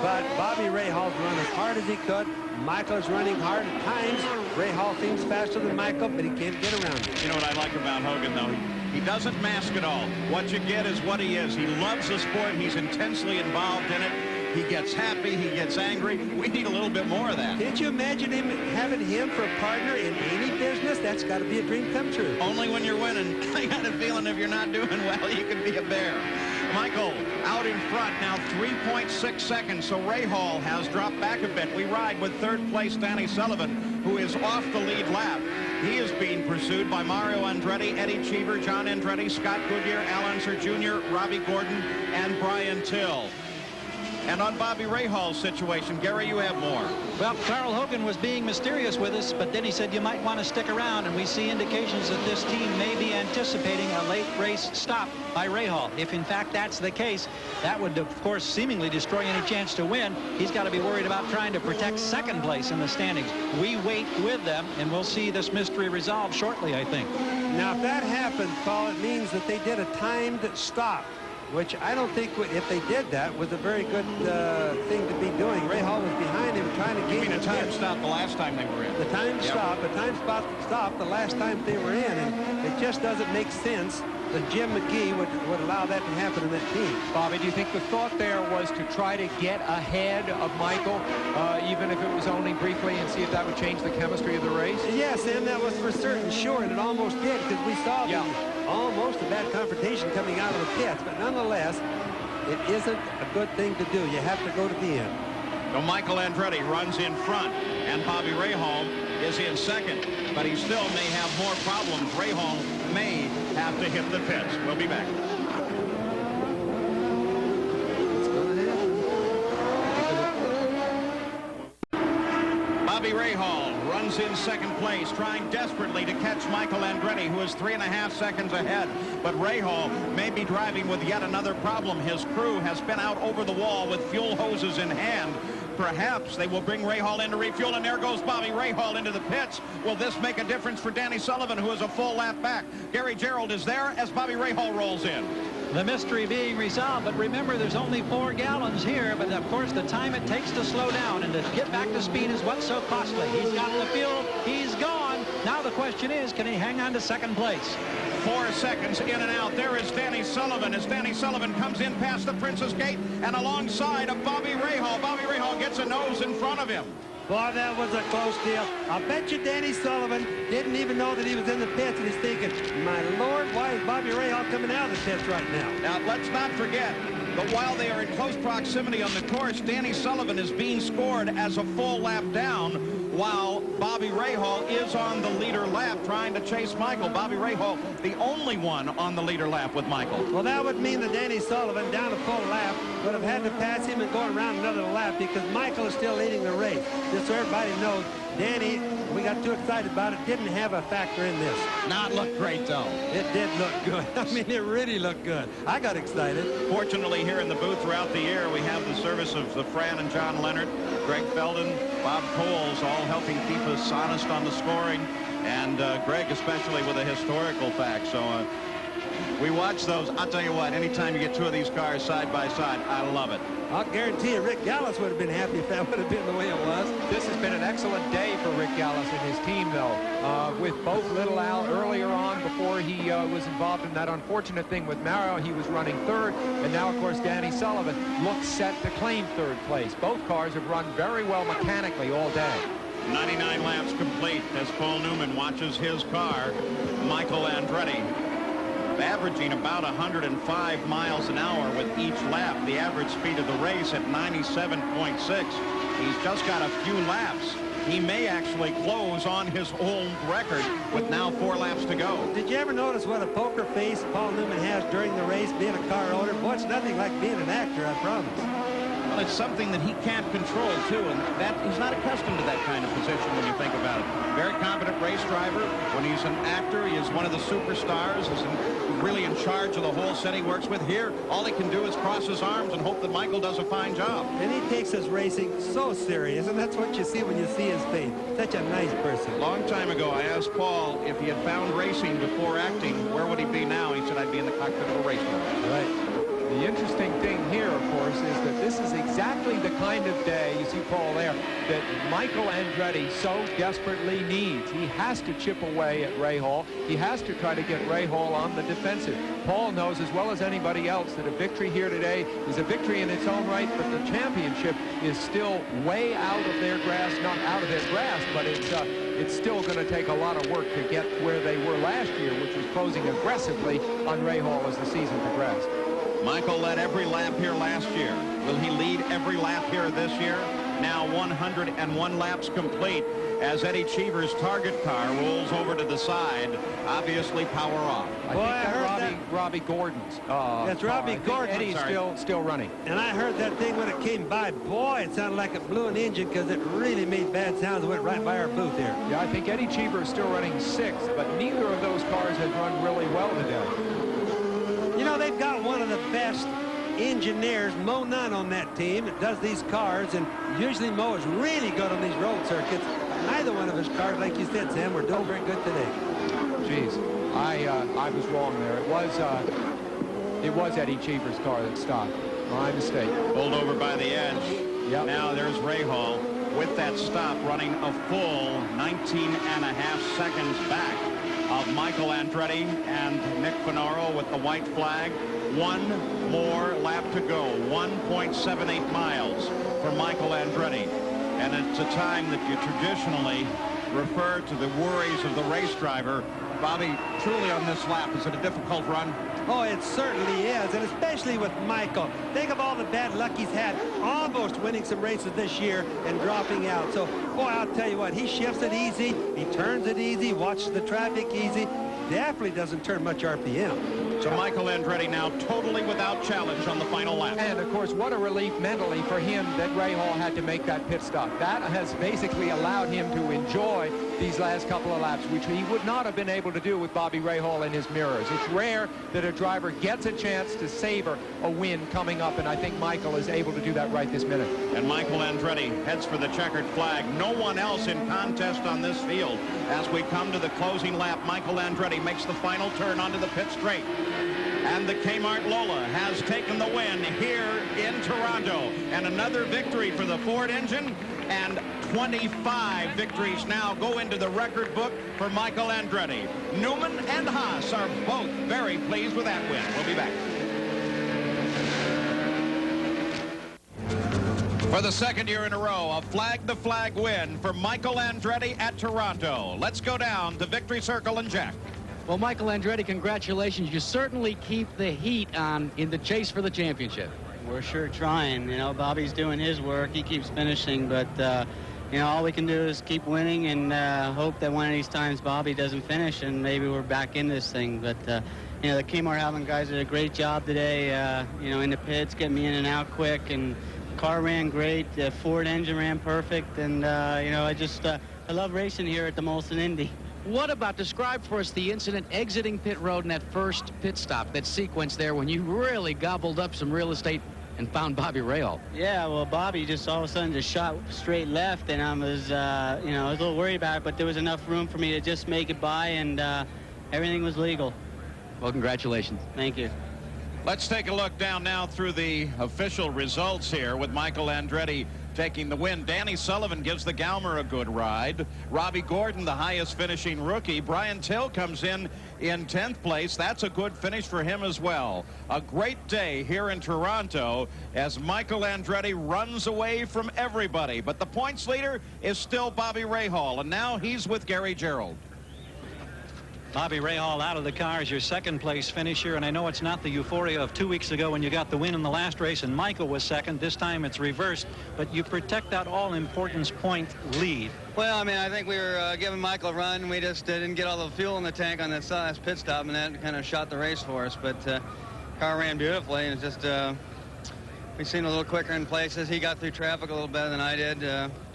But Bobby Rahal's run as hard as he could. Michael is running hard at times. Rahal seems faster than Michael, but he can't get around it. You know what I like about Hogan, though? He doesn't mask it all. What you get is what he is. He loves the sport. He's intensely involved in it. He gets happy. He gets angry. We need a little bit more of that. Can't you imagine having him for a partner in any business? That's got to be a dream come true. Only when you're winning. I got a feeling if you're not doing well, you can be a bear. Michael out in front now, 3.6 seconds, so Rahal has dropped back a bit. We ride with third place Danny Sullivan, who is off the lead lap. He is being pursued by Mario Andretti, Eddie Cheever, John Andretti, Scott Goodyear, Al Unser Jr., Robbie Gordon, and Brian Till. And on Bobby Rahal's situation, Gary, you have more. Well, Carl Hogan was being mysterious with us, but then he said you might want to stick around, and we see indications that this team may be anticipating a late race stop by Rahal. If in fact that's the case, that would of course seemingly destroy any chance to win. He's got to be worried about trying to protect second place in the standings. We wait with them, and we'll see this mystery resolved shortly, I think. Now, if that happens, Paul, it means that they did a timed stop, which I don't think, if they did that, was a very good thing to be doing. Rahal was behind him trying to gain. You mean a time stop the last time they were in? The time stop the last time they were in, and it just doesn't make sense that Jim McGee would allow that to happen in that team. Bobby, do you think the thought there was to try to get ahead of Michael, even if it was only briefly, and see if that would change the chemistry of the race? Yes, and that was for certain sure, and it almost did, because we saw almost a bad confrontation coming out of the pits, but nonetheless, it isn't a good thing to do. You have to go to the end. So Michael Andretti runs in front, and Bobby Rahal is in second, but he still may have more problems. Rahal may have to hit the pits. We'll be back. Bobby Rahal runs in second place, trying desperately to catch Michael Andretti, who is 3.5 seconds ahead. But Rahal may be driving with yet another problem. His crew has been out over the wall with fuel hoses in hand. Perhaps they will bring Rahal in to refuel, and there goes Bobby Rahal into the pits. Will this make a difference for Danny Sullivan, who is a full lap back? Gary Gerould is there as Bobby Rahal rolls in. The mystery being resolved, but remember, there's only 4 gallons here, but of course the time it takes to slow down and to get back to speed is what's so costly. He's got the fuel, he's gone. Now the question is, can he hang on to second place? 4 seconds in and out. There is Danny Sullivan as Danny Sullivan comes in past the Princess Gate and alongside of Bobby Rahal. Bobby Rahal gets a nose in front of him. Boy, that was a close deal. I bet you Danny Sullivan didn't even know that he was in the pits, and he's thinking, my Lord, why is Bobby Rahal coming out of the pits right now? Now, let's not forget that while they are in close proximity on the course, Danny Sullivan is being scored as a full lap down, while Bobby Rahal is on the leader lap trying to chase Michael. Bobby Rahal, the only one on the leader lap with Michael. Well, that would mean that Danny Sullivan, down a full lap, would have had to pass him and go around another lap because Michael is still leading the race. Just so everybody knows, Danny, we got too excited about it, didn't have a factor in this. Not look great, though. It did look good. I mean, it really looked good. I got excited. Fortunately, here in the booth throughout the year, we have the service of the Fran and John Leonard, Greg Felden, Bob Coles, all helping keep us honest on the scoring, and Greg especially with a historical fact. So we watch those. I'll tell you what, anytime you get 2 of these cars side by side, I love it. I'll guarantee you Rick Gallis would have been happy if that would have been the way it was. This has been an excellent day for Rick Gallis and his team, though, with both Little Al earlier on before he was involved in that unfortunate thing with Mario. He was running third, and now, of course, Danny Sullivan looks set to claim third place. Both cars have run very well mechanically all day. 99 laps complete as Paul Newman watches his car, Michael Andretti, averaging about 105 miles an hour with each lap. The average speed of the race at 97.6. He's just got a few laps. He may actually close on his old record with now 4 laps to go. Did you ever notice what a poker face Paul Newman has during the race, being a car owner? Boy, it's nothing like being an actor, I promise. Well, it's something that he can't control, too, and that he's not accustomed to that kind of position when you think about it. Very competent race driver. When he's an actor, he is one of the superstars. He's really in charge of the whole set he works with. Here, all he can do is cross his arms and hope that Michael does a fine job. And he takes his racing so serious, and that's what you see when you see his face. Such a nice person. A long time ago, I asked Paul if he had found racing before acting, where would he be now? He said, I'd be in the cockpit of a race car. Right. The interesting thing here, of course, is that this is exactly the kind of day, you see Paul there, that Michael Andretti so desperately needs. He has to chip away at Rahal. He has to try to get Rahal on the defensive. Paul knows as well as anybody else that a victory here today is a victory in its own right, but the championship is still way out of their grasp, not out of their grasp, but it's still going to take a lot of work to get where they were last year, which was closing aggressively on Rahal as the season progressed. Michael led every lap here last year. Will he lead every lap here this year? Now 101 laps complete as Eddie Cheever's target car rolls over to the side. Obviously power off. I think that's Robbie Gordon's. That's Robbie Gordon. Eddie's still running. And I heard that thing when it came by. Boy, it sounded like it blew an engine because it really made bad sounds. It went right by our booth here. Yeah, I think Eddie Cheever is still running sixth, but neither of those cars has run really well today. You know, they've got one of the best engineers, Mo Nunn, on that team that does these cars, and usually Mo is really good on these road circuits. Neither one of his cars, like you said, Sam, were doing very good today. Jeez, I was wrong there. It was Eddie Cheever's car that stopped. My mistake. Pulled over by the edge. Yep. Now there's Rahal with that stop running a full 19.5 seconds back of Michael Andretti and Nick Finaro with the white flag. One more lap to go. 1.78 miles for Michael Andretti. And it's a time that you traditionally refer to the worries of the race driver. Bobby, truly on this lap, is it a difficult run? Oh, it certainly is, and especially with Michael. Think of all the bad luck he's had, almost winning some races this year and dropping out. So, boy, I'll tell you what, he shifts it easy, he turns it easy, watches the traffic easy, definitely doesn't turn much RPM. So Michael Andretti now totally without challenge on the final lap. And, of course, what a relief mentally for him that Rahal had to make that pit stop. That has basically allowed him to enjoy these last couple of laps, which he would not have been able to do with Bobby Rahal in his mirrors. It's rare that a driver gets a chance to savor a win coming up, and I think Michael is able to do that right this minute. And Michael Andretti heads for the checkered flag. No one else in contest on this field. As we come to the closing lap, Michael Andretti makes the final turn onto the pit straight. And the Kmart Lola has taken the win here in Toronto. And another victory for the Ford engine. And 25 victories now go into the record book for Michael Andretti. Newman and Haas are both very pleased with that win. We'll be back. For the second year in a row, a flag-to-flag win for Michael Andretti at Toronto. Let's go down to Victory Circle and Jack. Well, Michael Andretti, congratulations. You certainly keep the heat on in the chase for the championship. We're sure trying. You know, Bobby's doing his work. He keeps finishing, but, you know, all we can do is keep winning and hope that one of these times Bobby doesn't finish and maybe we're back in this thing. But, you know, the Kmart Havoline guys did a great job today, you know, in the pits, getting me in and out quick, and car ran great. The Ford engine ran perfect, and, you know, I love racing here at the Molson Indy. What about, describe for us the incident exiting pit road in that first pit stop, that sequence there when you really gobbled up some real estate and found Bobby Rahal? Yeah, well, Bobby just all of a sudden just shot straight left, and I was, you know, I was a little worried about it, but there was enough room for me to just make it by, and everything was legal. Well, congratulations. Thank you. Let's take a look down now through the official results here with Michael Andretti taking the win. Danny Sullivan gives the Galmer a good ride. Robbie Gordon, the highest finishing rookie. Brian Till comes in 10th place. That's a good finish for him as well. A great day here in Toronto as Michael Andretti runs away from everybody. But the points leader is still Bobby Rahal, and now he's with Gary Gerould. Bobby Rahal out of the car is your second place finisher, and I know it's not the euphoria of 2 weeks ago when you got the win in the last race and Michael was second. This time it's reversed, but you protect that all-importance point lead. Well, I mean, I think we were giving Michael a run. We just didn't get all the fuel in the tank on that last pit stop, and that kind of shot the race for us. But car ran beautifully, and it's just we seemed a little quicker in places. He got through traffic a little better than I did.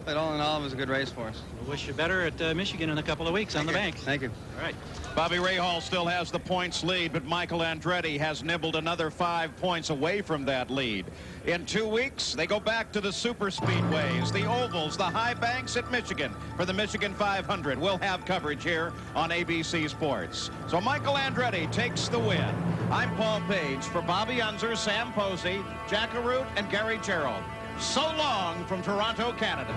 But all in all, it was a good race for us. We'll wish you better at Michigan in a couple of weeks on the bank. Thank you. All right. Bobby Rahal still has the points lead, but Michael Andretti has nibbled another 5 points away from that lead. In 2 weeks, they go back to the super speedways, the ovals, the high banks at Michigan for the Michigan 500. We'll have coverage here on ABC Sports. So Michael Andretti takes the win. I'm Paul Page for Bobby Unser, Sam Posey, Jack Arute, and Gary Gerould. So long from Toronto, Canada.